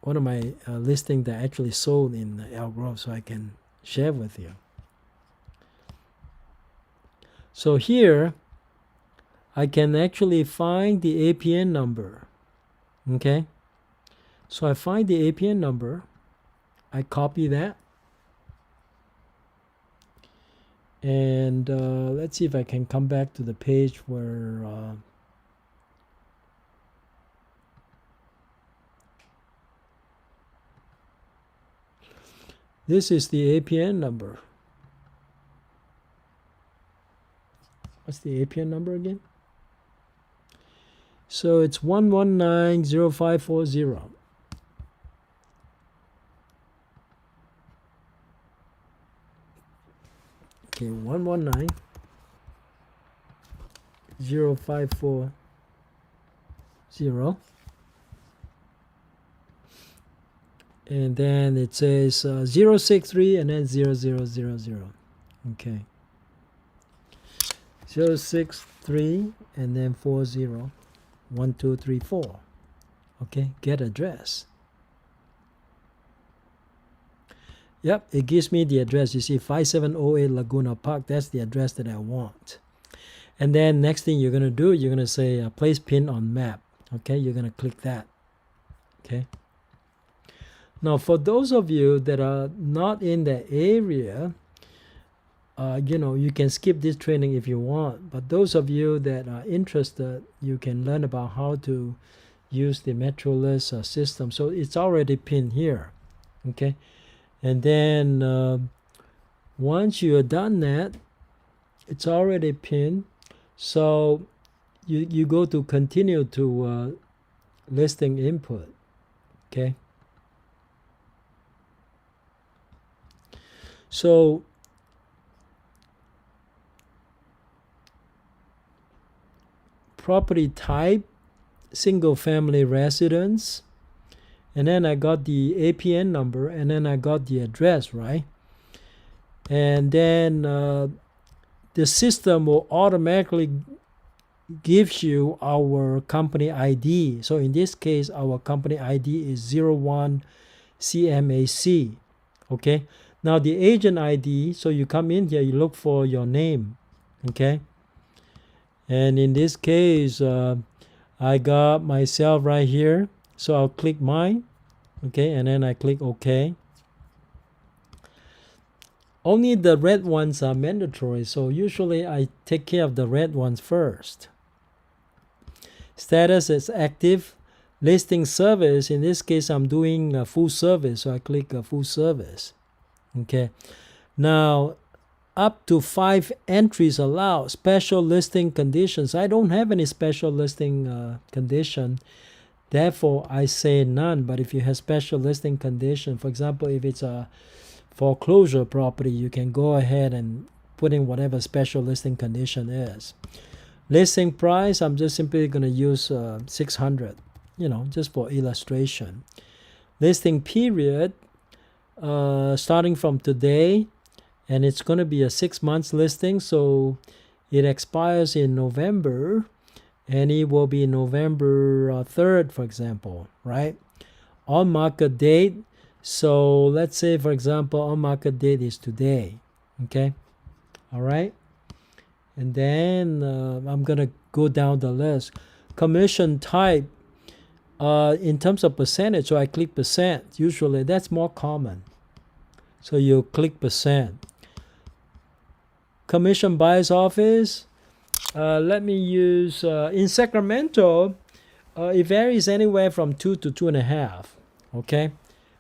One of my listings that actually sold in Elk Grove, so I can share with you. So here, I can actually find the APN number. Okay. So I find the APN number. I copy that. And let's see if I can come back to the page where this is the APN number. What's the APN number again? So it's 1190540. Okay, 1190540. And then it says 063 and then 0000. Okay. 063 and then 40. 1234. Okay, get address. Yep, it gives me the address. You see 5708 Laguna Park. That's the address that I want. And then next thing you're going to do, you're going to say place pin on map. Okay, you're going to click that. Okay. Now, for those of you that are not in the area, you can skip this training if you want. But those of you that are interested, you can learn about how to use the MetroList system. So it's already pinned here. Okay. And then once you are done that, it's already pinned. So you go to continue to listing input. Okay. So property type, single family residence, and then I got the APN number, and then I got the address, right? And then the system will automatically gives you our company ID. So in this case, our company ID is 01CMAC. Okay. Now the agent ID, so you come in here, you look for your name. Okay. And in this case, I got myself right here. So I'll click mine. Okay. And then I click OK. Only the red ones are mandatory. So usually I take care of the red ones first. Status is active. Listing service. In this case, I'm doing a full service. So I click a full service. Okay. Now, up to 5 entries allowed. Special listing conditions. I don't have any special listing condition. Therefore, I say none. But if you have special listing condition, for example, if it's a foreclosure property, you can go ahead and put in whatever special listing condition is. Listing price, I'm just simply going to use 600, just for illustration. Listing period, starting from today, and it's going to be a 6 months listing, so it expires in November, and it will be November 3rd, for example, right? On market date, so let's say, for example, on market date is today, okay? All right? And then I'm going to go down the list. Commission type, in terms of percentage, so I click percent. Usually that's more common. So you click percent. Commission buyer's office, let me use, in Sacramento, it varies anywhere from 2 to 2.5, okay?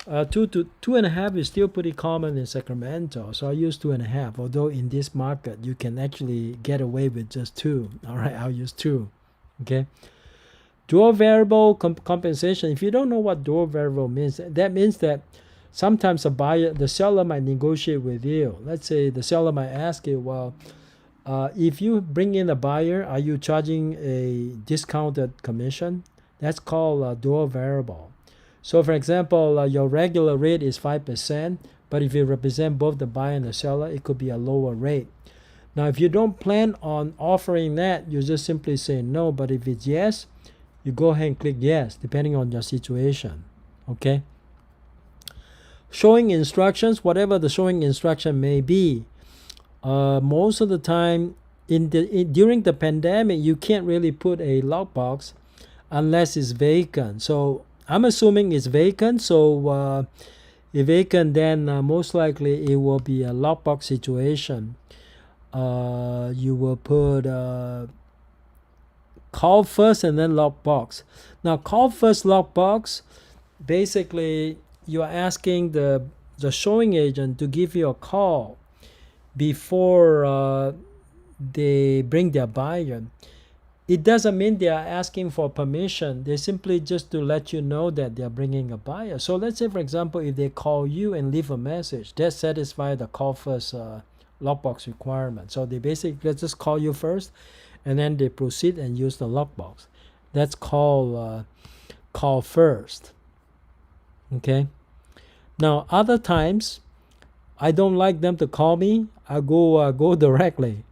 2 to 2.5 is still pretty common in Sacramento, so I use 2.5. Although in this market you can actually get away with just 2. All right, I'll use 2. Okay. Dual variable compensation. If you don't know what dual variable means, that means that sometimes the seller might negotiate with you. Let's say the seller might ask you, well, if you bring in a buyer, are you charging a discounted commission? That's called a dual variable. So for example, your regular rate is 5%, but if you represent both the buyer and the seller, it could be a lower rate. Now, if you don't plan on offering that, you just simply say no. But if it's yes, you go ahead and click yes, depending on your situation. Okay? Showing instructions, whatever the showing instruction may be, most of the time during the pandemic, you can't really put a lockbox unless it's vacant. So I'm assuming it's vacant. So if vacant, then most likely it will be a lockbox situation. You will put call first and then lockbox. Now, call first lockbox, basically you're asking the showing agent to give you a call before they bring their buyer. It doesn't mean they are asking for permission. They simply just to let you know that they're bringing a buyer. So let's say, for example, if they call you and leave a message, that satisfies the call first lockbox requirement. So they basically just call you first, and then they proceed and use the lockbox. That's called call first. Okay. Now, other times, I don't like them to call me. I go directly.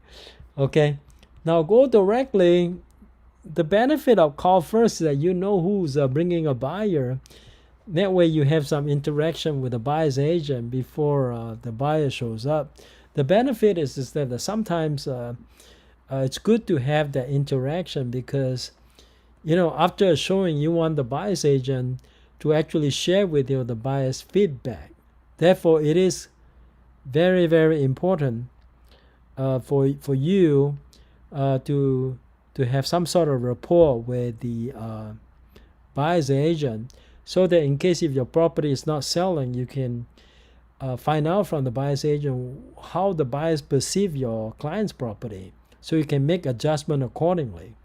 Okay. Now, go directly. The benefit of call first is that you know who's bringing a buyer. That way, you have some interaction with the buyer's agent before the buyer shows up. The benefit is that sometimes it's good to have that interaction because, after a showing, you want the buyer's agent to actually share with you the buyer's feedback. Therefore, it is very, very important for you to have some sort of rapport with the buyer's agent, so that in case if your property is not selling, you can find out from the buyer's agent how the buyers perceive your client's property, so you can make adjustment accordingly.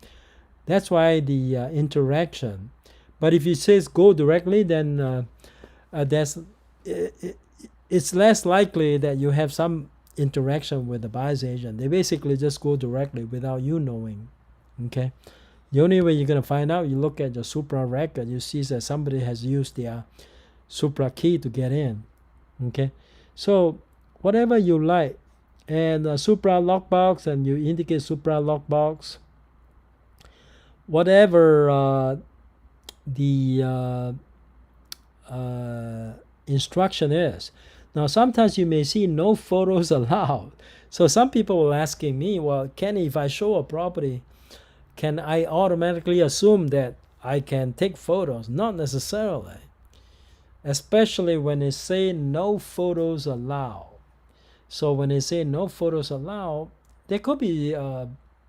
That's why the interaction. But if it says go directly, then it's less likely that you have some interaction with the buyer's agent. They basically just go directly without you knowing. Okay, the only way you're going to find out, you look at your Supra record, you see that somebody has used their Supra key to get in. Okay, so whatever you like, and Supra lockbox, and you indicate Supra lockbox, whatever the instruction is. Now, sometimes you may see no photos allowed. So some people were asking me, well, Kenny, if I show a property, can I automatically assume that I can take photos? Not necessarily. Especially when they say no photos allowed. So when they say no photos allowed, there could be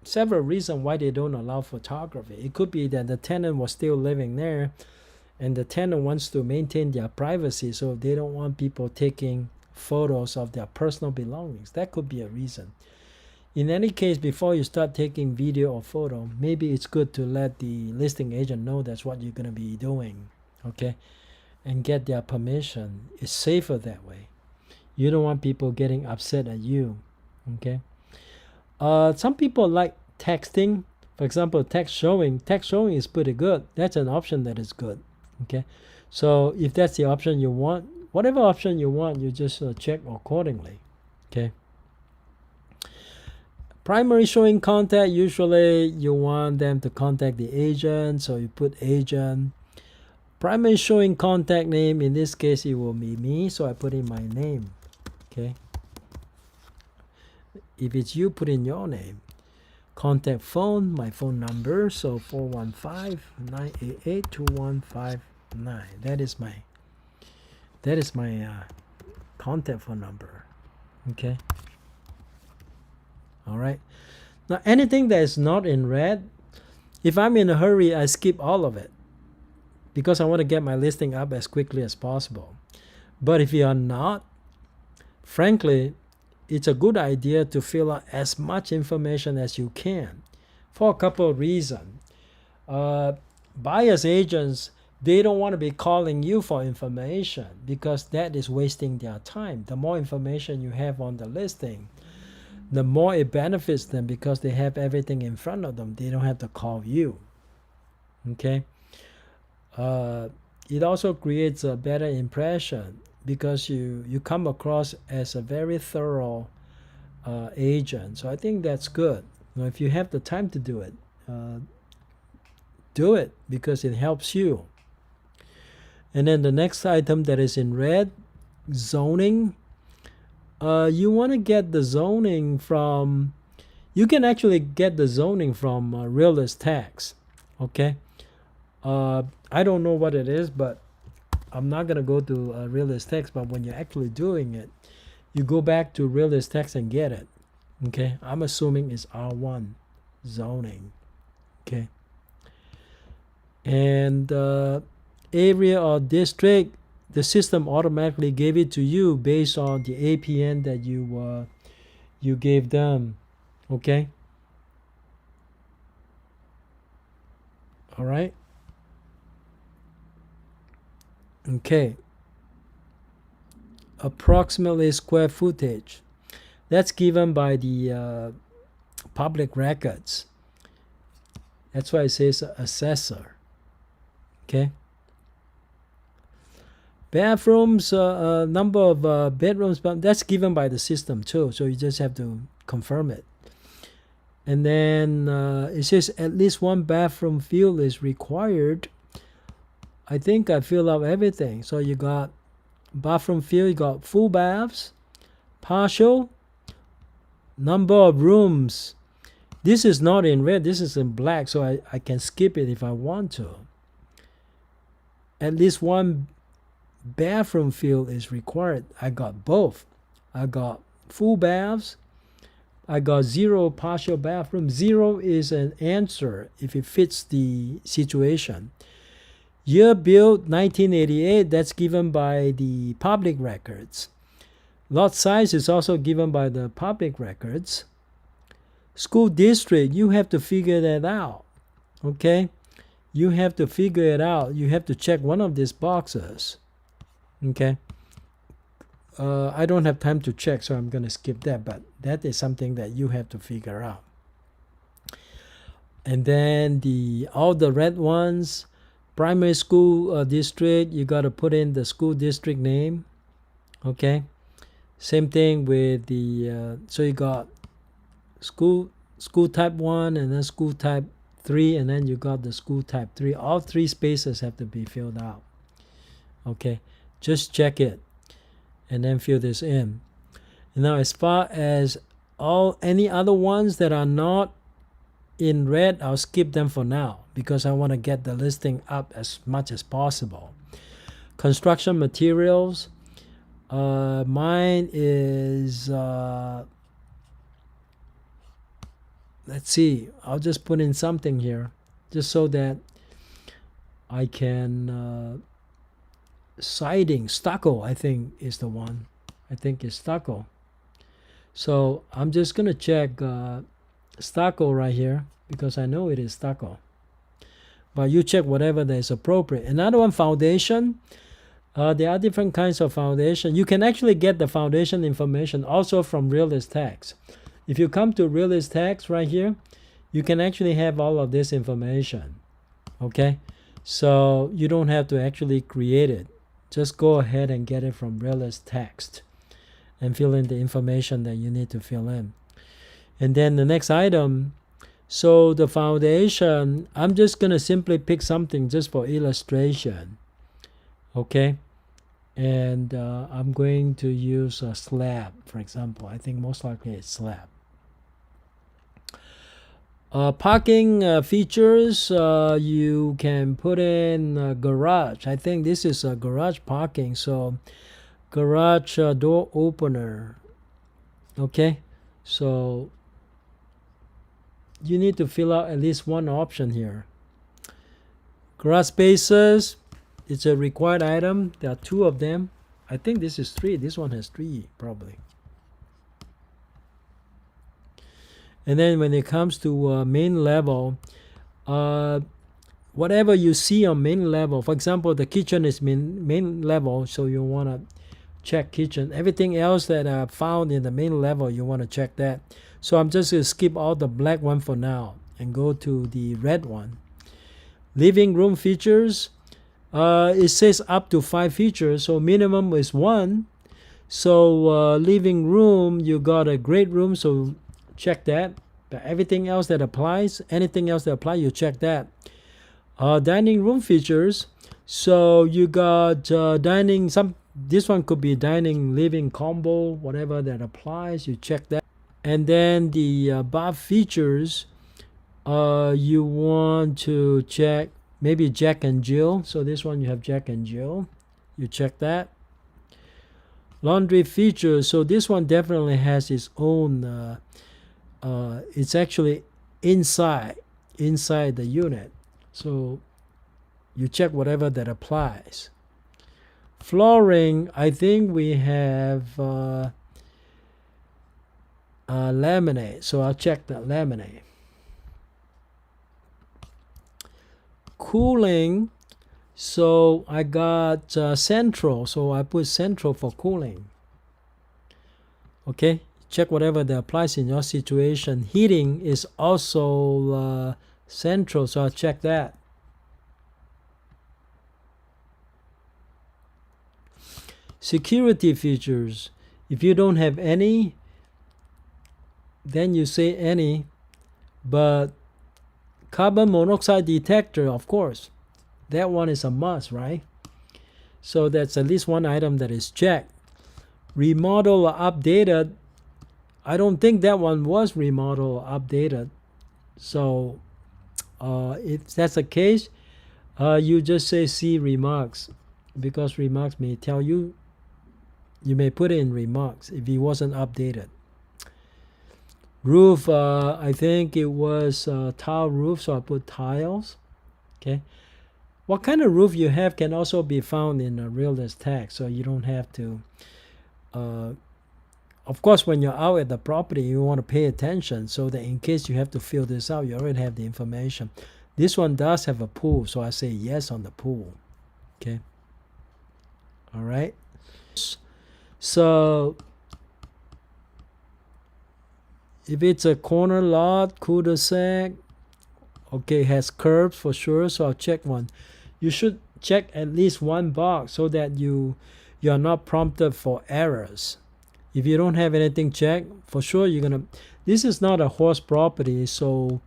several reasons why they don't allow photography. It could be that the tenant was still living there, and the tenant wants to maintain their privacy, so they don't want people taking photos of their personal belongings. That could be a reason. In any case, before you start taking video or photo, maybe it's good to let the listing agent know that's what you're going to be doing, okay? And get their permission. It's safer that way. You don't want people getting upset at you, okay? Some people like texting. For example, text showing. Text showing is pretty good. That's an option that is good, okay? So if that's the option you want, whatever option you want, you just check accordingly, okay? Primary showing contact, usually you want them to contact the agent, so you put agent. Primary showing contact name, in this case it will be me, so I put in my name, okay? If it's you, put in your name. Contact phone, my phone number, so 415-988-2159. That is my contact phone number, okay? All right. Now, anything that is not in red, if I'm in a hurry, I skip all of it because I want to get my listing up as quickly as possible. But if you are not, frankly, it's a good idea to fill out as much information as you can for a couple of reasons. Buyer's agents They don't want to be calling you for information because that is wasting their time. The more information you have on the listing, the more it benefits them because they have everything in front of them. They don't have to call you. Okay. It also creates a better impression because you come across as a very thorough agent. So I think that's good. If you have the time to do it because it helps you. And then the next item that is in red, zoning. You want to get the zoning from, you can actually get the zoning from Realist Tax. Okay. I don't know what it is, but I'm not going to go to Realist Tax. But when you're actually doing it, you go back to Realist Tax and get it. Okay. I'm assuming it's R1 zoning. Okay. And area or district, the system automatically gave it to you based on the APN that you gave them. Okay. All right. Okay. Approximately square footage. That's given by the public records. That's why it says assessor. Okay. Bathrooms, number of bedrooms, but that's given by the system too. So you just have to confirm it. And then it says at least one bathroom field is required. I think I fill out everything. So you got bathroom field, you got full baths, partial, number of rooms. This is not in red, this is in black, so I can skip it if I want to. At least one bathroom field is required. I got both. I got full baths. I got 0 partial bathroom. 0 is an answer if it fits the situation. Year built 1988, that's given by the public records. Lot size is also given by the public records. School district, you have to figure that out. Okay? You have to figure it out. You have to check one of these boxes. Okay. I don't have time to check, so I'm going to skip that, but that is something that you have to figure out. And then all the red ones, primary school district, you got to put in the school district name. Okay. Same thing with the, so you got school type 1 and then school type 3, and then you got the school type 3. All 3 spaces have to be filled out. Okay. Just check it and then fill this in. And now as far as any other ones that are not in red, I'll skip them for now because I want to get the listing up as much as possible. Construction materials, mine is, let's see, I'll just put in something here just so that I can, siding, stucco, I think is the one. I think it's stucco. So I'm just going to check stucco right here because I know it is stucco. But you check whatever that is appropriate. Another one, foundation. There are different kinds of foundation. You can actually get the foundation information also from Realist Tax. If you come to Realist Tax right here, you can actually have all of this information. Okay? So you don't have to actually create it. Just go ahead and get it from Realist Tax and fill in the information that you need to fill in. And then the next item, so the foundation, I'm just going to simply pick something just for illustration. Okay? And I'm going to use a slab, for example. I think most likely it's slab. Parking features, you can put in garage. I think this is a garage parking, so garage door opener. Okay, so you need to fill out at least one option here. Garage spaces, it's a required item. There are 2 of them. I think this is 3. This one has 3 probably. And then when it comes to main level, whatever you see on main level. For example, the kitchen is main level, so you want to check kitchen. Everything else that are found in the main level, you want to check that. So I'm just going to skip all the black one for now and go to the red one. Living room features. It says up to 5 features, so minimum is 1. So living room, you got a great room, so check that. But everything else that applies, anything else that applies, you check that. Dining room features, so you got dining, this one could be dining living combo, whatever that applies, you check that. And then the bath features, you want to check maybe Jack and Jill. So this one you have Jack and Jill, you check that. Laundry features, so this one definitely has its own, it's actually inside the unit, so you check whatever that applies. Flooring, I think we have laminate, so I'll check the laminate. Cooling, so I got central, so I put central for cooling. Okay, check whatever that applies in your situation. Heating is also central, so I'll check that. Security features, if you don't have any, then you say any, but carbon monoxide detector, of course, that one is a must, right? So that's at least one item that is checked. Remodel or updated, I don't think that one was remodeled or updated. So if that's the case, you just say see remarks, because remarks may tell you, you may put it in remarks if it wasn't updated. Roof, I think it was tile roof, so I put tiles. Okay. What kind of roof you have can also be found in a realtor's tax, so you don't have to. Of course, when you're out at the property, you want to pay attention so that in case you have to fill this out, you already have the information. This one does have a pool, so I say yes on the pool. Okay. All right. So if it's a corner lot, cul-de-sac, okay, has curbs for sure, so I'll check one. You should check at least one box so that you're not prompted for errors. If you don't have anything checked, for sure you're gonna, this is not a horse property, so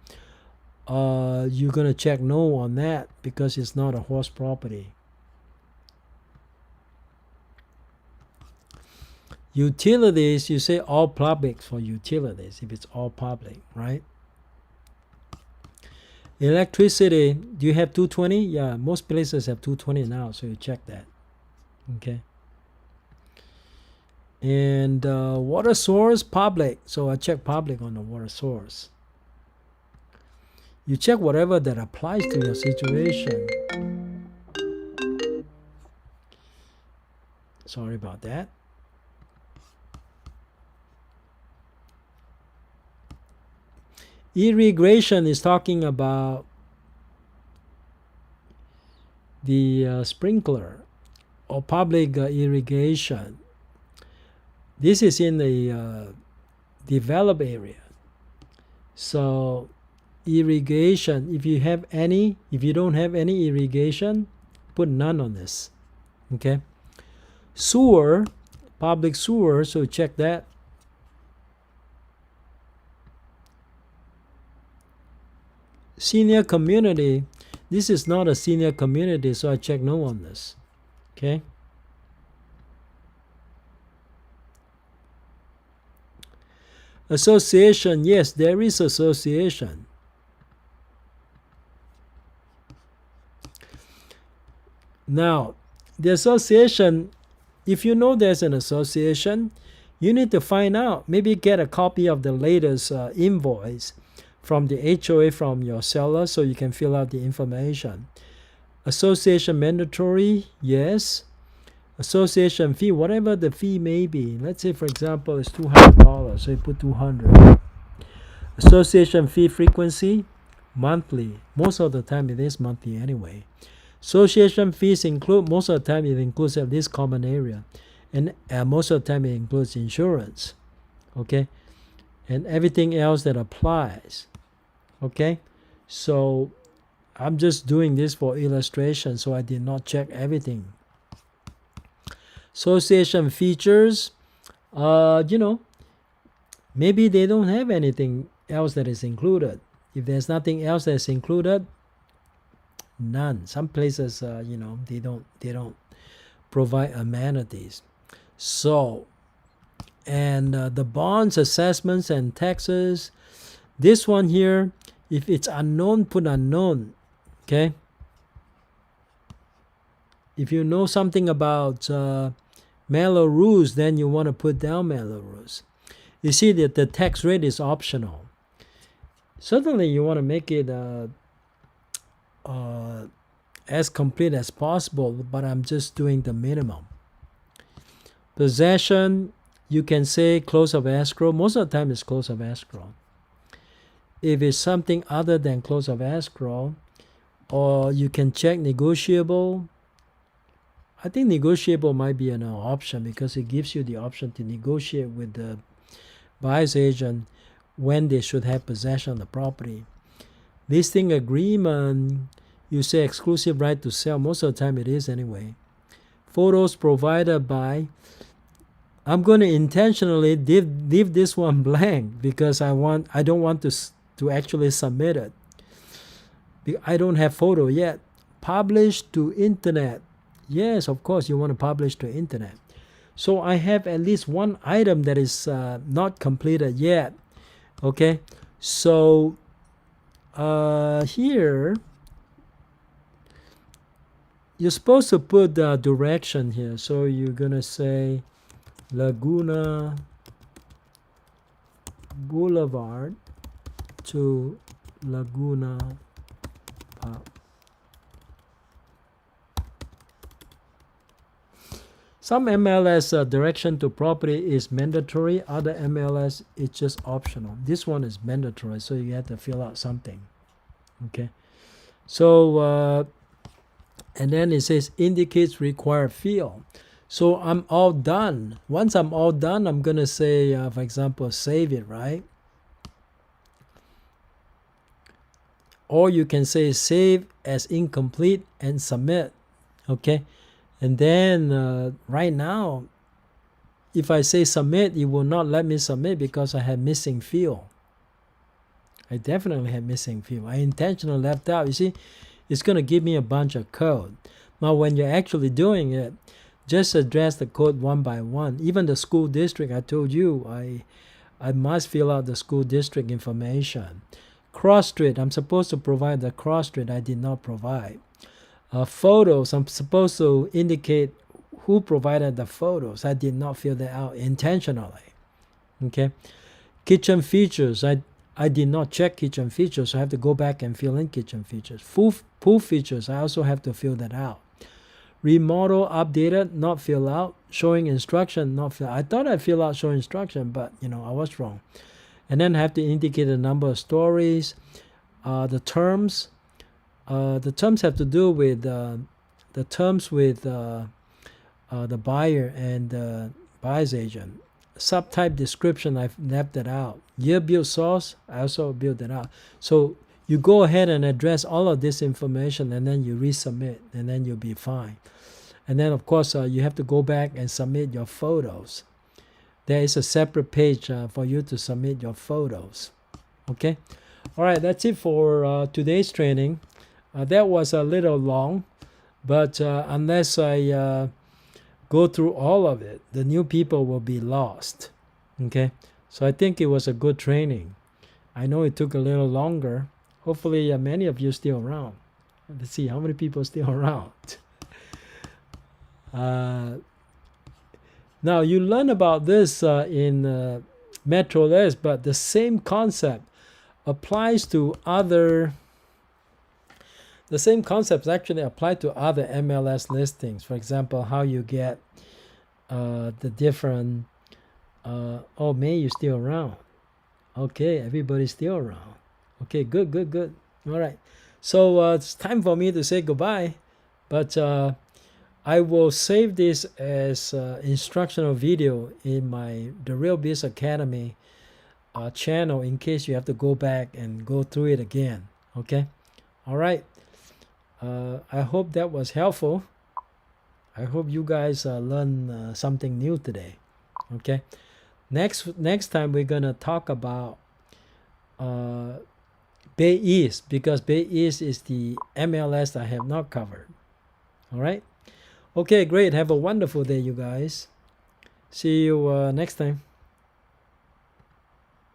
you're gonna check no on that because it's not a horse property. Utilities, you say all public for utilities if it's all public, right? Electricity, do you have 220? Yeah, most places have 220 now, so you check that. Okay. And water source, public, so I check public on the water source. You check whatever that applies to your situation. Sorry about that. Irrigation is talking about the sprinkler or public irrigation. This is in the developed area. So irrigation, if you have any, if you don't have any irrigation, put none on this. Okay. Sewer, public sewer, so check that. Senior community, this is not a senior community, so I check no on this. Okay. Association, yes, there is association. Now, the association, if you know there's an association, you need to find out, maybe get a copy of the latest invoice from the HOA from your seller so you can fill out the information. Association mandatory, yes. Association fee, whatever the fee may be. Let's say, for example, it's $200, so you put 200. Association fee frequency, monthly. Most of the time it is monthly anyway. Association fees include, most of the time it includes at least common area, and most of the time it includes insurance, okay, and everything else that applies, okay. So I'm just doing this for illustration, so I did not check everything. Association features, maybe they don't have anything else that is included. If there's nothing else that's included, none. Some places, they don't provide amenities. So, and the bonds, assessments, and taxes. This one here, if it's unknown, put unknown. Okay. If you know something about Mello-Roos, then you want to put down Mello-Roos. You see that the tax rate is optional. Certainly, you want to make it as complete as possible, but I'm just doing the minimum. Possession, you can say close of escrow. Most of the time, it's close of escrow. If it's something other than close of escrow, or you can check negotiable. I think negotiable might be an option because it gives you the option to negotiate with the buyer's agent when they should have possession of the property. Listing agreement, you say exclusive right to sell. Most of the time it is anyway. Photos provided by, I'm going to intentionally leave this one blank because I don't want to actually submit it. I don't have photo yet. Publish to internet. Yes, of course you want to publish to internet. So I have at least one item that is not completed yet. Okay, so here you're supposed to put the direction here. So you're gonna say Laguna Boulevard to Laguna Park. Some MLS direction to property is mandatory. Other MLS is just optional. This one is mandatory, so you have to fill out something. Okay. So, and then it says indicates required field. So I'm all done. Once I'm all done, I'm going to say, for example, save it, right? Or you can say save as incomplete and submit. Okay. And then right now, if I say submit, it will not let me submit because I have missing field. I definitely have missing field. I intentionally left out. You see, it's going to give me a bunch of code. Now, when you're actually doing it, just address the code one by one. Even the school district, I told you, I must fill out the school district information. Cross street, I'm supposed to provide the cross street. I did not provide. Photos, I'm supposed to indicate who provided the photos. I did not fill that out intentionally. Okay. Kitchen features, I did not check kitchen features, so I have to go back and fill in kitchen features. Pool features, I also have to fill that out. Remodel updated, not fill out. Showing instruction, not fill out. I thought I fill out showing instruction, but I was wrong. And then I have to indicate the number of stories, the terms. The terms have to do with the terms with the buyer and the buyer's agent. Subtype description, I've left that out. Year build source, I also built that out. So you go ahead and address all of this information, and then you resubmit, and then you'll be fine. And then, of course, you have to go back and submit your photos. There is a separate page for you to submit your photos. Okay? All right, that's it for today's training. That was a little long, but unless I go through all of it, the new people will be lost. Okay? So I think it was a good training. I know it took a little longer. Hopefully many of you are still around. Let's see how many people are still around. Now you learn about this in MetroList, but the same concept applies to other. The same concepts actually apply to other MLS listings. For example, how you get the different. Oh, May, you're still around. Okay, everybody's still around. Okay, good. All right. So it's time for me to say goodbye, but I will save this as instructional video in my The Real Biz Academy channel in case you have to go back and go through it again. Okay. All right. I hope that was helpful. I hope you guys learn something new today. Okay. Next time we're gonna talk about Bay East, because Bay East is the MLS I have not covered. All right. Okay, great. Have a wonderful day, you guys. See you next time.